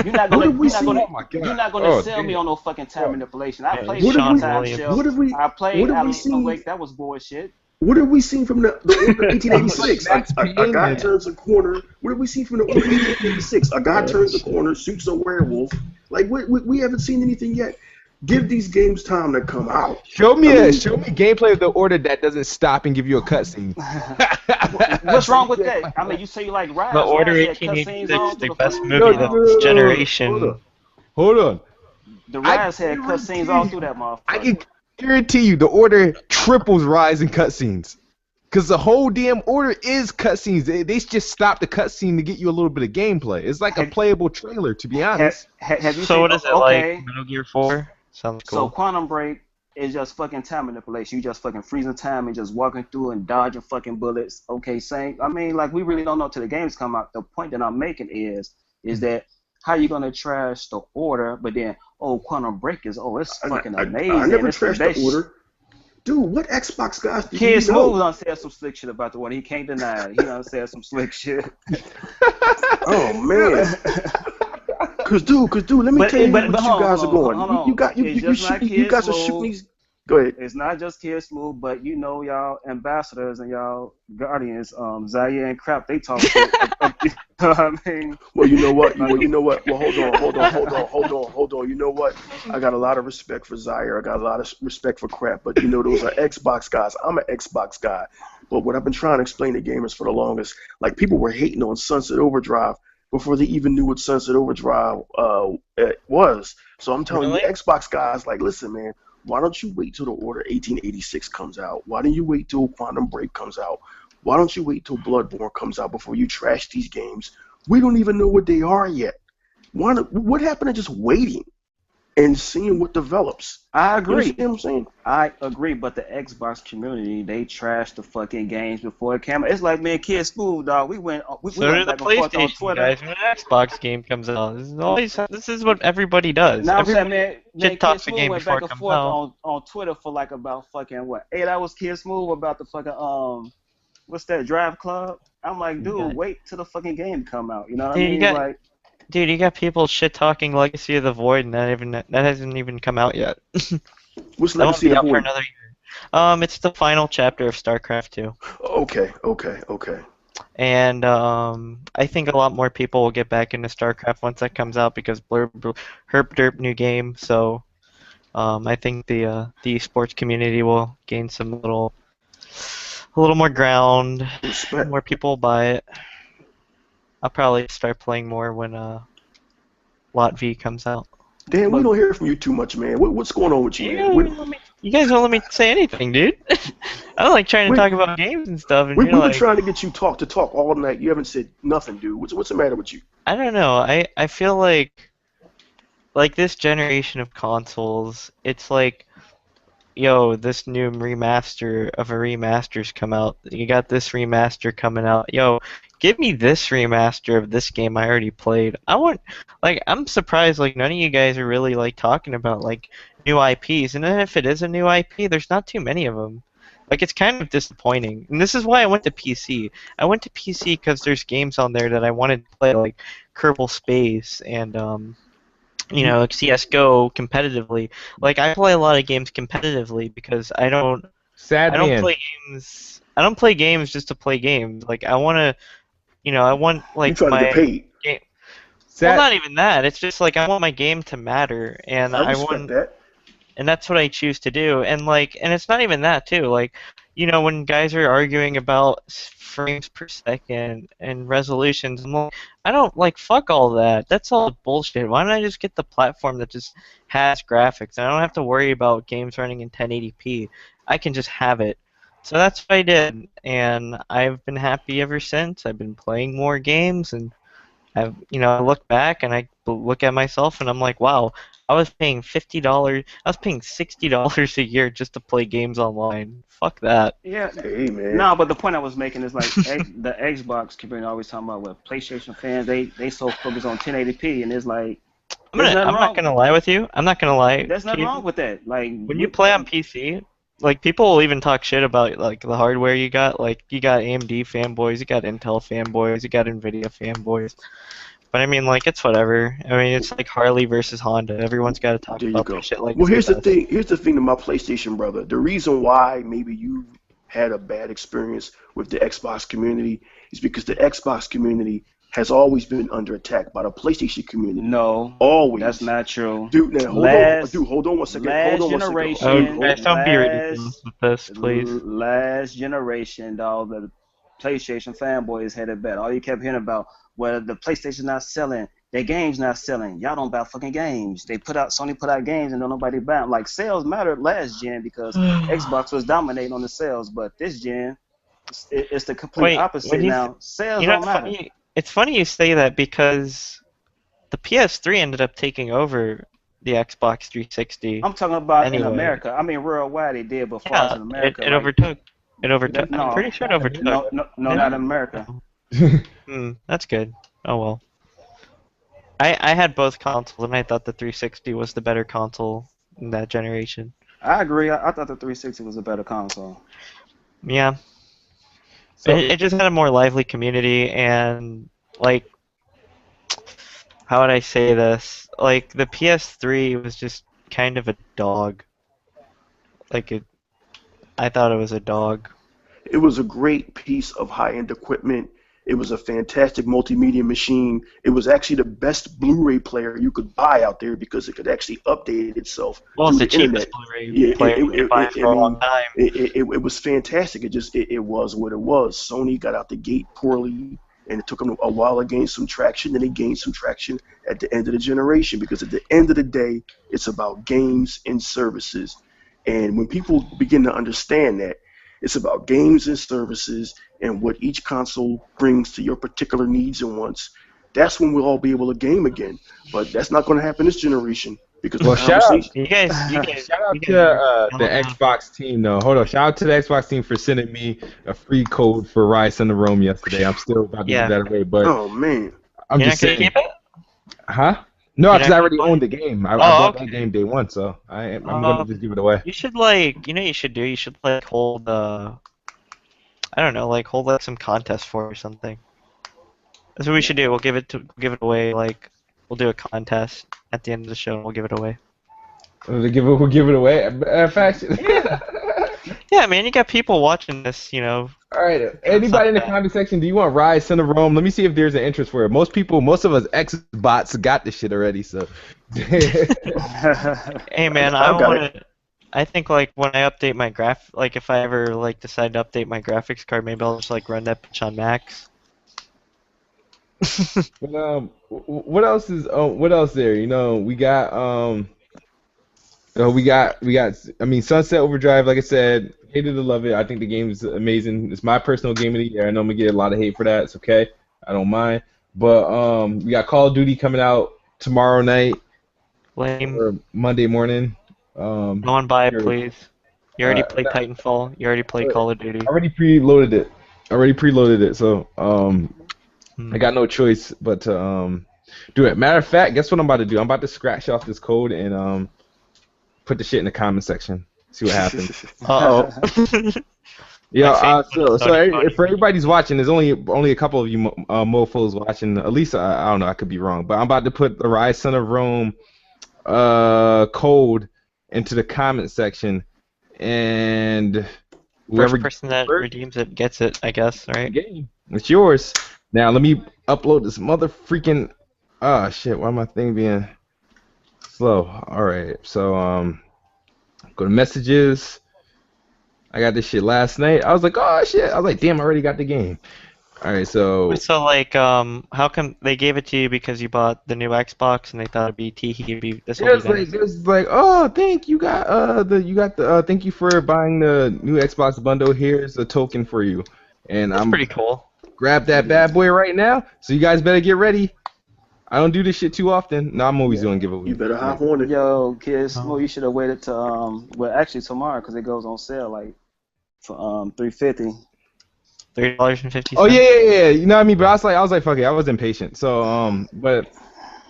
You're not What gonna, have we you're not gonna, seen? oh my you're god. not gonna Oh sell me damn. on no fucking time Oh, manipulation. I Man, played What have Shadow we? Sean Time Williams. Shell. What have we? I What played have we Alan seen? Wake. That was bullshit. What have we seen from the order like 1886? Max A Payne, guy man. turns a corner. What have we seen from the order 1886? A guy Oh, turns a shit. corner, shoots a werewolf. Like we haven't seen anything yet. Give these games time to come out. I mean, Show me gameplay of the order that doesn't stop and give you a cutscene. What's Tell me wrong with that? gameplay I of mean, that. you say you like The Rise. Order Rise had cutscenes 1886, all through the the best fucking No, movie game. of this hold generation. up. hold on. The I Rise had cutscenes guarantee all through you. that I can motherfucker. guarantee you the order triples rise in cutscenes. Cause the whole damn order is cutscenes. They just stop the cutscene to get you a little bit of gameplay. It's like a Have, playable trailer, to be have, honest. have you So seen? what is it like? Okay, Metal Gear 4? Sounds so cool. Quantum Break is just fucking time manipulation. You just fucking freezing time and just walking through and dodging fucking bullets. Okay, same. I mean, like we really don't know till the games come out. The point that I'm making is that how you gonna trash the order, but then Quantum Break is it's fucking I amazing. never It's the trashed the best. order. Dude, what Xbox guys do Kid you Smooth know? done said some slick shit about the one. He can't deny it. He done said some slick shit. Oh man. Cause dude, let me tell you But what you guys are going. hold on. It's just not You Kid guys are shooting Smooth. these. Go ahead. It's not just Kid Smooth, but you know y'all ambassadors and y'all guardians, Zaire and Crap, they talk shit. I mean, Well, you know what? like, Well, you know what? Well, hold on. You know what? I got a lot of respect for Zaire. I got a lot of respect for Crap, but you know those are Xbox guys. I'm an Xbox guy. But what I've been trying to explain to gamers for the longest, like people were hating on Sunset Overdrive before they even knew what Sunset Overdrive was. So I'm telling you, Really? Xbox guys, like, listen, man. Why don't you wait till the Order 1886 comes out? Why don't you wait till Quantum Break comes out? Why don't you wait till Bloodborne comes out before you trash these games? We don't even know what they are yet. What happened to just waiting and seeing what develops? I You understand agree. what I'm saying? I agree, but the Xbox community, they trashed the fucking games before it came out. It's like me and Kid Smooth, dog. We So do went the back and forth on PlayStation Twitter. guys when an Xbox game comes out. This is what everybody does. Now I'm saying, Everybody man, shit Kid talks a Smooth game went before back it and comes forth out. on Twitter for like about fucking what 8 hours. Kid Smooth about the fucking what's that Drive Club? I'm like, You dude, got, wait till the fucking game come out. You know what I dude, you mean? got, Like, dude, you got people shit talking Legacy of the Void, and that hasn't even come out yet. What's That won't Legacy of be the out for Void? another year. It's the final chapter of StarCraft 2. Okay. And I think a lot more people will get back into StarCraft once that comes out because Herp Derp new game. So I think the esports community will gain a little more ground. Respect. More people will buy it. I'll probably start playing more when Lot V comes out. Dan, we but don't hear from you too much, man. What's going on with you, You man? guys you guys don't let me say anything, dude. I don't like trying to We, talk about games and stuff, and we've you're been like, trying to get you to talk all night. You haven't said nothing, dude. What's the matter with you? I don't know. I feel like this generation of consoles, it's like, yo, this new remaster of a remaster's come out. You got this remaster coming out. Yo, give me this remaster of this game I already played. I'm surprised like none of you guys are really like talking about like new IPs. And then if it is a new IP, there's not too many of them. Like it's kind of disappointing. And this is why I went to PC. I went to PC because there's games on there that I wanted to play like Kerbal Space and CS:GO competitively. Like I play a lot of games competitively because Sad I don't man. play games. I don't play games just to play games. Like I want to, I want You like trying to get my paid. game. Well, Sad. not even that. It's just like I want my game to matter, and I respect that. that's what I choose to do. And it's not even that too. Like, when guys are arguing about frames per second and resolutions, I'm like, I don't like fuck all that. That's all bullshit. Why don't I just get the platform that just has graphics? I don't have to worry about games running in 1080p. I can just have it. So that's what I did, and I've been happy ever since. I've been playing more games, and I look back and I look at myself and I'm like, wow, I was paying $50. I was paying $60 a year just to play games online. Fuck that. Yeah. Hey man. No, but the point I was making is like the Xbox community always talking about what PlayStation fans they so focused on 1080p, and it's like there's nothing I'm not wrong. gonna lie with you. I'm not gonna lie. There's nothing Keith. wrong with that. Like When you play on PC, like people will even talk shit about like the hardware you got. Like you got AMD fanboys, you got Intel fanboys, you got Nvidia fanboys. But I mean, like, it's whatever. I mean, it's like Harley versus Honda. Everyone's got to talk There you about go. their shit like Well, it's here's the the best. thing. Here's the thing to my PlayStation brother. The reason why maybe you had a bad experience with the Xbox community is because the Xbox community has always been under attack by the PlayStation community. no, Always. that's not true. Dude, now hold on one second. Hold Last on one second. generation, Oh, guys, don't be ridiculous with this, please. last generation, dog, the PlayStation fanboys had it bad. All you kept hearing about, well, the PlayStation not selling, their games not selling. Y'all don't buy fucking games. Sony put out games and don't nobody buy them. Like sales mattered last gen because Xbox was dominating on the sales, but this gen, it's the complete Wait, opposite now. Sales you know, don't matter. it's funny you say that because the PS3 ended up taking over the Xbox 360. I'm talking about in Anyway. America. I mean, worldwide they did, but far as Yeah, in America, it like, overtook. It overtook. I'm no, pretty sure it overtook. no, Yeah. not in America. That's good. Oh well. I had both consoles and I thought the 360 was the better console in that generation. I agree. I thought the 360 was a better console. Yeah. So It just had a more lively community and like how would I say this? Like the PS3 was just kind of a dog. I thought it was a dog. It was a great piece of high-end equipment. It was a fantastic multimedia machine. It was actually the best Blu-ray player you could buy out there because it could actually update itself Well, it's through the the internet. cheapest Blu-ray Yeah, player you can buy for a long time. it was fantastic. It was what it was. Sony got out the gate poorly, and it took them a while to gain some traction. Then they gained some traction at the end of the generation because at the end of the day, it's about games and services. And when people begin to understand that, it's about games and services and what each console brings to your particular needs and wants. That's when we'll all be able to game again. But that's not going to happen this generation because Well, the conversation. You guys, shout out you to guys are the yelling Xbox team though. Hold on. Shout out to the Xbox team for sending me a free code for Rise Son of Rome yesterday. I'm still about to Yeah. give that away, but Oh man, I'm You're just not gonna saying. keep it? Huh? No, You're because not I already gonna owned the game. I Oh, bought okay. that game day one, so I'm gonna just give it away. You should you should do. You should like hold I don't know, like hold like some contest for it or something. That's what we should do. We'll give it away. Like we'll do a contest at the end of the show and we'll give it away. We'll give it away. Fact. Yeah, man, you got people watching this. All right. Anybody in the comment section, do you want Rise Son of Rome? Let me see if there's an interest for it. Most of us Xbots got this shit already, so. Hey, man, I got it. I think like when I update my like if I ever like decide to update my graphics card, maybe I'll just like run that bitch on max. But what else is what else there? We got we got. I mean, Sunset Overdrive. Like I said, hated to love it. I think the game is amazing. It's my personal game of the year. I know I'm gonna get a lot of hate for that. It's okay. I don't mind. But we got Call of Duty coming out tomorrow night Lame. or Monday morning. No one buy it, Sure. please. You already played no. Titanfall. You already played Call of Duty. I already preloaded it. So I got no choice but to do it. Matter of fact, guess what I'm about to do? I'm about to scratch off this code and put the shit in the comment section. See what happens. Uh-oh. Yeah, My favorite one is for Sony. everybody's watching, there's only a couple of you mofos watching. At least I don't know, I could be wrong, but I'm about to put the Rise Son of Rome code into the comment section, and whoever First gets person that first redeems it gets it, I guess, the right? game, it's yours. Now let me upload this mother freaking. Ah shit, why my thing being slow? All right, so go to messages. I got this shit last night. I was like, oh shit. I was like, damn, I already got the game. All right, so So like, how come they gave it to you because you bought the new Xbox and they thought it'd be this will be nice? it was like, oh, thank you got thank you for buying the new Xbox bundle. Here's a token for you, and That's I'm pretty cool. grab that bad boy right now. So you guys better get ready. I don't do this shit too often. No, I'm always doing You giveaways. better hop on it. Yo, kids, Oh. well, you should have waited to well, actually tomorrow because it goes on sale like for $350. $3.50. Oh yeah. You know what I mean? But I was like, fuck it. I was impatient. So but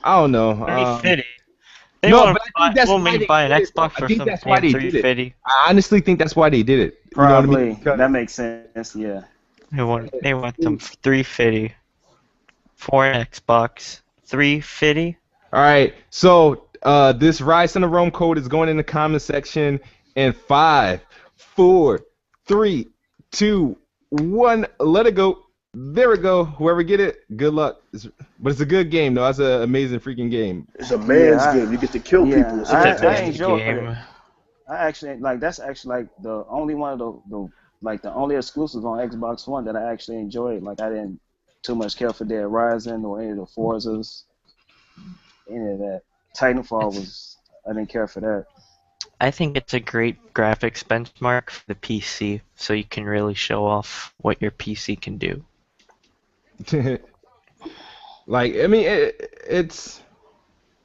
I don't know. $3.50. They No, want but I think that's want me why to they buy an did it. Though. Xbox I for think some that's why damn they did it. $3.50. I honestly think that's why they did it. You know what I Probably mean? Because- that makes sense. Yeah. They want them for $3.50 for an Xbox. $3.50. All right. So this Rise Son of Rome code is going in the comment section in 5, 4, 3, 2, 1. Let it go. There we go. Whoever get it, good luck. But it's a good game, though. That's an amazing freaking game. It's a man's Yeah, game. You get to kill yeah, people. It's I fantastic. enjoy it. game. I actually like that's actually like the only one of the like the only exclusives on Xbox One that I actually enjoyed. Like I didn't too much care for Dead Rising or any of the Forzas, any of that. Titanfall was I didn't care for that. I think it's a great graphics benchmark for the PC, so you can really show off what your PC can do. Like, I mean, it's.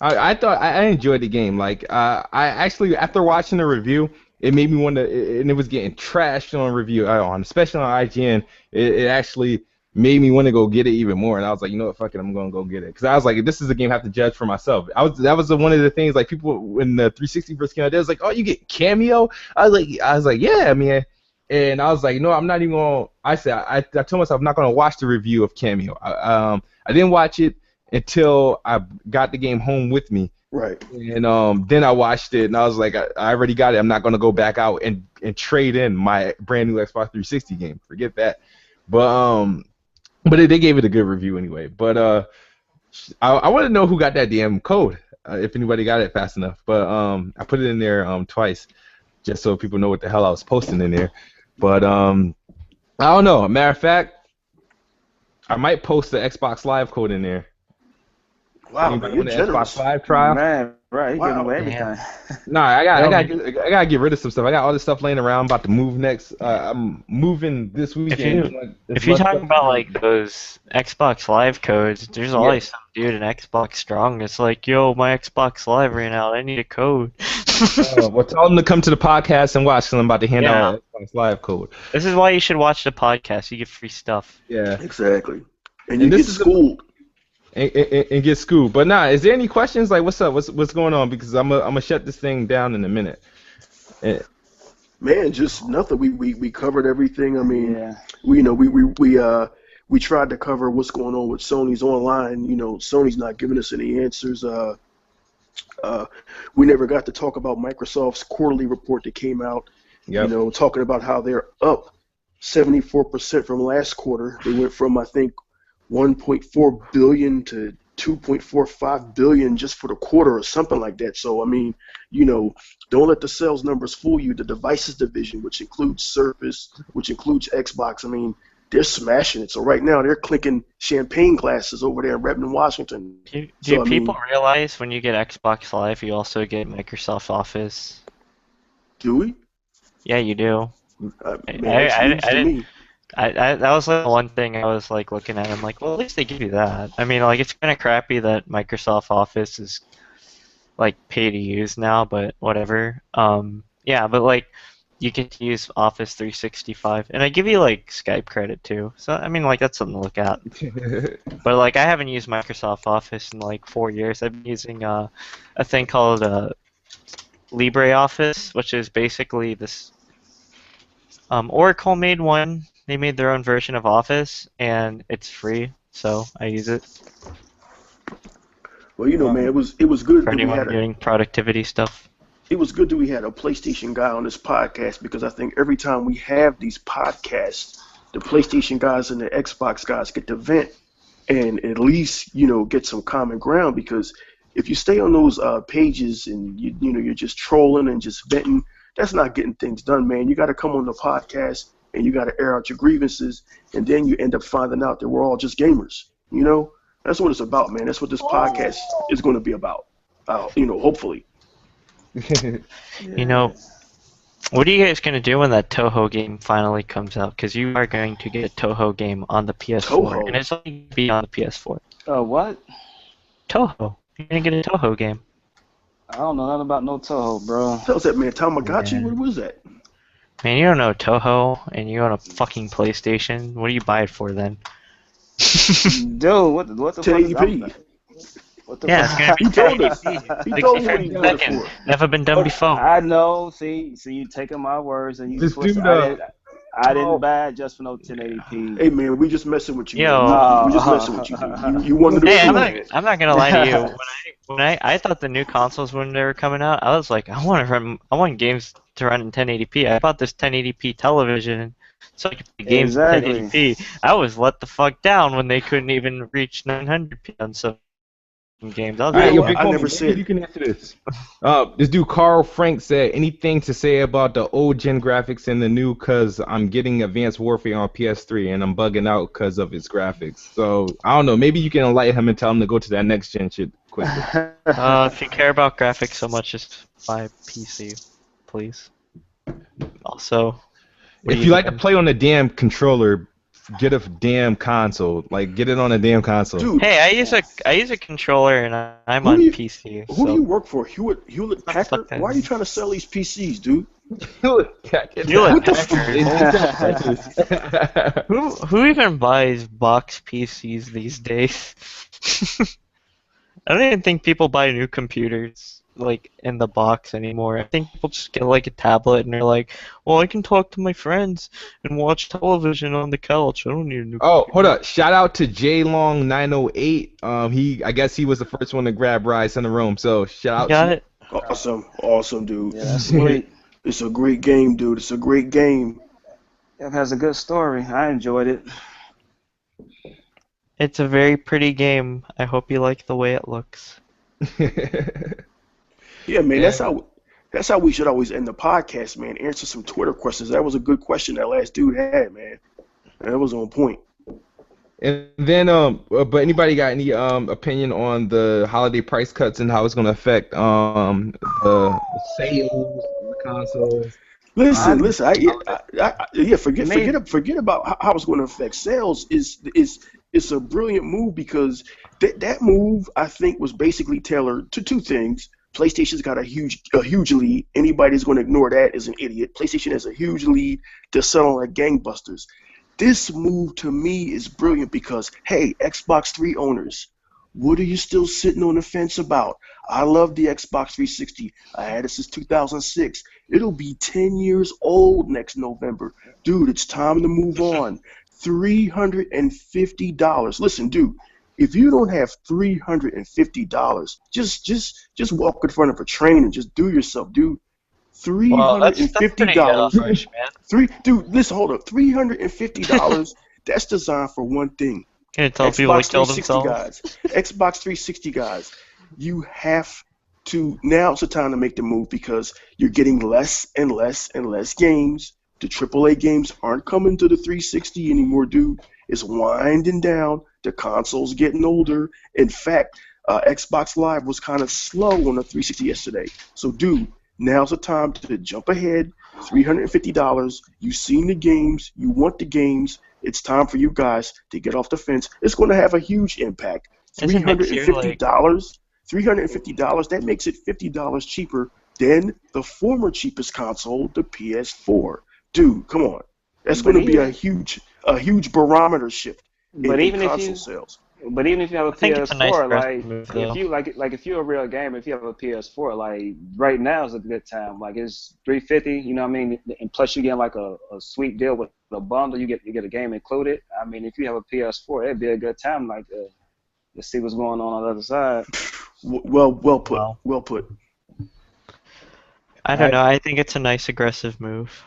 I thought I enjoyed the game. Like, I actually after watching the review, it made me want to, and it was getting trashed on review, especially on IGN. It actually made me want to go get it even more. And I was like, you know what, fuck it, I'm gonna go get it. Because I was like, this is a game I have to judge for myself. That was one of the things like people when the 360 first came out, they was like, oh, you get cameo. I was like, yeah, I mean. And I was like, no, I'm not even gonna. I told myself I'm not gonna watch the review of Cameo. I didn't watch it until I got the game home with me, Right. and then I watched it, and I was like, I already got it. I'm not gonna go back out and trade in my brand new Xbox 360 game. Forget that. But they gave it a good review anyway. But I want to know who got that damn code. If anybody got it fast enough. But I put it in there twice, just so people know what the hell I was posting in there. But I don't know. Matter of fact, I might post the Xbox Live code in there. Wow, Anybody man, you're want the generous. Xbox Live trial? Man, right, he Wow. giving away everything. Nah, I gotta get rid of some stuff. I got all this stuff laying around. I'm about to move next. I'm moving this weekend. If you're talking about like those Xbox Live codes, there's always some dude in Xbox Strong that's like, yo, my Xbox Live ran out. I need a code. Well, tell them to come to the podcast and watch. Because I'm about to hand out an Xbox Live code. This is why you should watch the podcast. You get free stuff. Yeah, Exactly. And you this get is schooled. and get schooled. But nah, is there any questions? Like, what's up? What's going on? Because I'm gonna shut this thing down in a minute. Man, just nothing. We covered everything. I mean, Yeah. we tried to cover what's going on with Sony's online. You know, Sony's not giving us any answers. We never got to talk about Microsoft's quarterly report that came out. Yep. You know, talking about how they're up 74% from last quarter. They went from I think 1.4 billion to 2.45 billion just for the quarter or something like that. So I mean, you know, don't let the sales numbers fool you. The devices division, which includes Surface, which includes Xbox, I mean, they're smashing it. So right now they're clinking champagne glasses over there in Redmond, Washington. Do So, I people mean- realize when you get Xbox Live, you also get Microsoft Office? Do we? Yeah, you do. Man, I it's news to didn't- me. that was like one thing I was like looking at. I'm like, well, at least they give you that. I mean, like it's kind of crappy that Microsoft Office is like pay to use now, but whatever. Yeah, but like you get to use Office 365, and I give you like Skype credit too. So I mean, like that's something to look at. But like I haven't used Microsoft Office in like 4 years. I've been using a thing called LibreOffice, which is basically this Oracle made one. They made their own version of Office, and it's free, so I use it Well, man, it was good for that we anyone had a doing productivity stuff. it was good that we had a PlayStation guy on this podcast because I think every time we have these podcasts, the PlayStation guys and the Xbox guys get to vent and at least get some common ground because if you stay on those pages and you're just trolling and just venting, that's not getting things done, man. You got to come on the podcast and you got to air out your grievances, and then you end up finding out that we're all just gamers. That's what it's about, man. That's what this podcast is going to be about. Hopefully. You know, what are you guys going to do when that Toho game finally comes out? Because you are going to get a Toho game on the PS4, Toho? and it's only going to be on the PS4. What? Toho. You're going to get a Toho game. I don't know nothing about no Toho, bro. How's that, man? Tamagotchi? Yeah. What was that? Man, you don't know Toho, and you own a fucking PlayStation. What do you buy it for then? Dude, what the fuck is 1080p. that? What the Yeah, it's fuck? gonna be He told us. 1080p. He told me what he 60 got it seconds. for. Never been done before. I know. See, you taking my words and you This twist. dude, I didn't buy it just for no 1080p. Hey, man, we just messing with you. Yo. Man. We just messing with you, dude. You wanted to Hey, be I'm not gonna lie to you. When I thought the new consoles when they were coming out, I was like, I want games to run in 1080p. I bought this 1080p television so I could play games Exactly. in 1080p. I was let the fuck down when they couldn't even reach 900p on some games. I was All right, like, yo, I Big Homie, never maybe said- you can answer this. This dude Carl Frank said, anything to say about the old gen graphics and the new? Cause I'm getting Advanced Warfare on PS3 and I'm bugging out because of its graphics. So I don't know. Maybe you can enlighten him and tell him to go to that next gen shit quickly. if you care about graphics so much, just buy PC, please. Also, what If do you like to think? play on a damn controller, get a damn console. Like, get it on a damn console. Dude, Hey, I use a controller and I'm Who on do you- PC. who do you So work for? Hewlett Packard? fuck Why are you trying to sell these PCs, dude? Hewlett Hewlett Packard. who even buys box PCs these days? I don't even think people buy new computers like in the box anymore. I think people just get like a tablet and they're like, well, I can talk to my friends and watch television on the couch. I don't need a new Oh, computer. hold up! Shout out to JLong908. I guess he was the first one to grab Rise in the room. So shout out. Got to it? Awesome, dude. Yeah, that's sweet. It's a great game, dude. It's a great game. It has a good story. I enjoyed it. It's a very pretty game. I hope you like the way it looks. Yeah, man. Yeah. That's how we should always end the podcast, man. Answer some Twitter questions. That was a good question that last dude had, man. That was on point. And then, but anybody got any opinion on the holiday price cuts and how it's gonna affect the sales, the consoles? Listen. Forget about how it's going to affect sales. It's a brilliant move because that move I think was basically tailored to two things. PlayStation's got a huge lead. Anybody that's going to ignore that is an idiot. PlayStation has a huge lead. They're selling like gangbusters. This move to me is brilliant because, hey, Xbox 3 owners, what are you still sitting on the fence about? I love the Xbox 360. I had it since 2006. It'll be 10 years old next November. Dude, it's time to move on. $350. Listen, dude, if you don't have $350, just walk in front of a train and just do yourself, dude. $350. Dude, listen, hold up. $350. That's designed for one thing. Can you tell people to kill 360 themselves? guys, Xbox 360 guys, you have to. Now's the time to make the move because you're getting less and less and less games. The AAA games aren't coming to the 360 anymore, dude. It's winding down. The console's getting older. In fact, Xbox Live was kind of slow on the 360 yesterday. So, dude, now's the time to jump ahead. $350. You've seen the games. You want the games. It's time for you guys to get off the fence. It's going to have a huge impact. Isn't next year, $350. $350. That makes it $50 cheaper than the former cheapest console, the PS4. Dude, come on. That's But going to be even- a huge barometer shift But in even if console you sales. But even if you have a I think it's a nice PS4, aggressive like move, if though. you if you're a real gamer, if you have a PS4, like right now is a good time. Like it's 350, you know what I mean? And plus you get like a sweet deal with a bundle. You get a game included. I mean, if you have a PS4, it'd be a good time like to see what's going on the other side. Well put. Wow. Well put. I don't know. I think it's a nice aggressive move.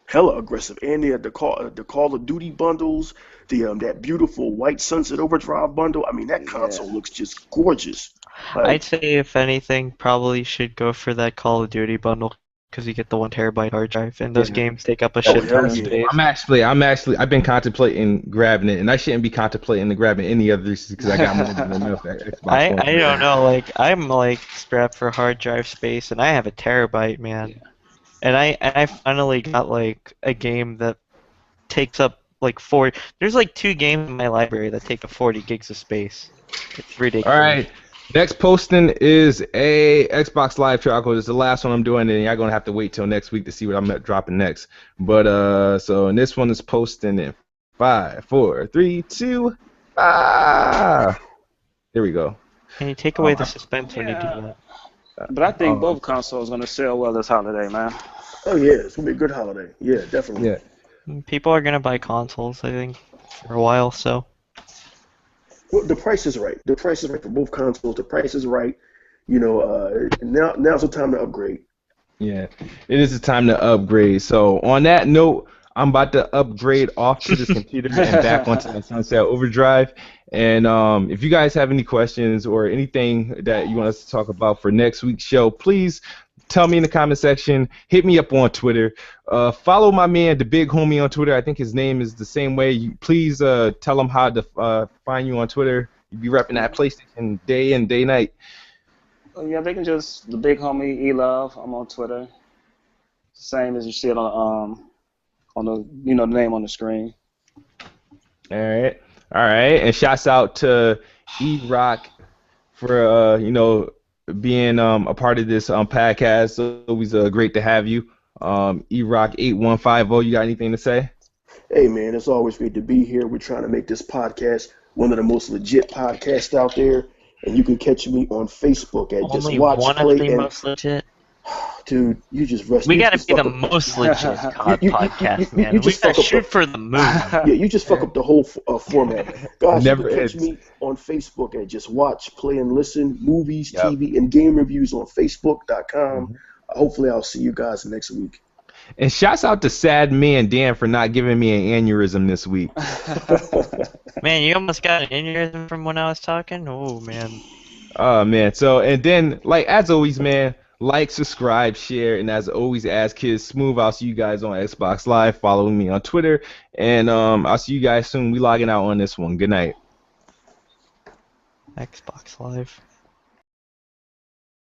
Hella aggressive. And they had the Call of Duty bundles, that beautiful white Sunset Overdrive bundle. I mean, that console Yeah. looks just gorgeous. I'd Like, say if anything, probably should go for that Call of Duty bundle because you get the 1 TB hard drive, and those Yeah. games take up a oh shit ton hell of yeah. space. I've been contemplating grabbing it, and I shouldn't be contemplating grabbing any others because I got more than enough Xbox I One. don't know. Like I'm like strapped for hard drive space, and I have a terabyte, man. And I finally got like a game that takes up like 40. There's like 2 games in my library that take up 40 gigs of space. It's ridiculous. All right. Next posting is a Xbox Live trial. It's the last one I'm doing, and y'all gonna have to wait till next week to see what I'm dropping next. But so and this one is posting in 5, 4, 3, 2. Here we go. Can you take away the suspense when you do that? But I think both consoles gonna sell well this holiday, man. Oh yeah, it's gonna be a good holiday. Yeah, definitely. Yeah. People are gonna buy consoles, I think, for a while. So Well, the price is right. The price is right for both consoles. The price is right. Now's the time to upgrade. Yeah, it is the time to upgrade. So on that note, I'm about to upgrade off to this computer and back onto my Sunset Overdrive. And if you guys have any questions or anything that you want us to talk about for next week's show, please tell me in the comment section. Hit me up on Twitter. Follow my man, the Big Homie, on Twitter. I think his name is the same way. Please tell him how to find you on Twitter. You be repping that PlayStation day and day night. Yeah, they can just the big homie E-Love. I'm on Twitter. Same as you see it on the the name on the screen. All right. And shouts out to E-Rock for being a part of this podcast. So always great to have you. E-Rock 8150. You got anything to say? Hey man, it's always great to be here. We're trying to make this podcast one of the most legit podcasts out there. And you can catch me on Facebook at only Just Watch one Play of the and most legit. dude, you just rest. We you gotta just be fuck the up- most legit podcast, man. you We just gotta fuck up shoot for the moon. Yeah, you just fuck up the whole format. Guys, Never you can catch ends. me on Facebook at Just Watch, Play, and Listen, movies, Yep. TV, and game reviews on Facebook.com. Hopefully, I'll see you guys next week. And shouts out to Sad Man Dan for not giving me an aneurysm this week. Man, you almost got an aneurysm from when I was talking. Oh man. Oh man. So and then as always, man, like, subscribe, share, and as always, as Kids Smooth, I'll see you guys on Xbox Live. Follow me on Twitter, and I'll see you guys soon. We logging out on this one. Good night. Xbox Live.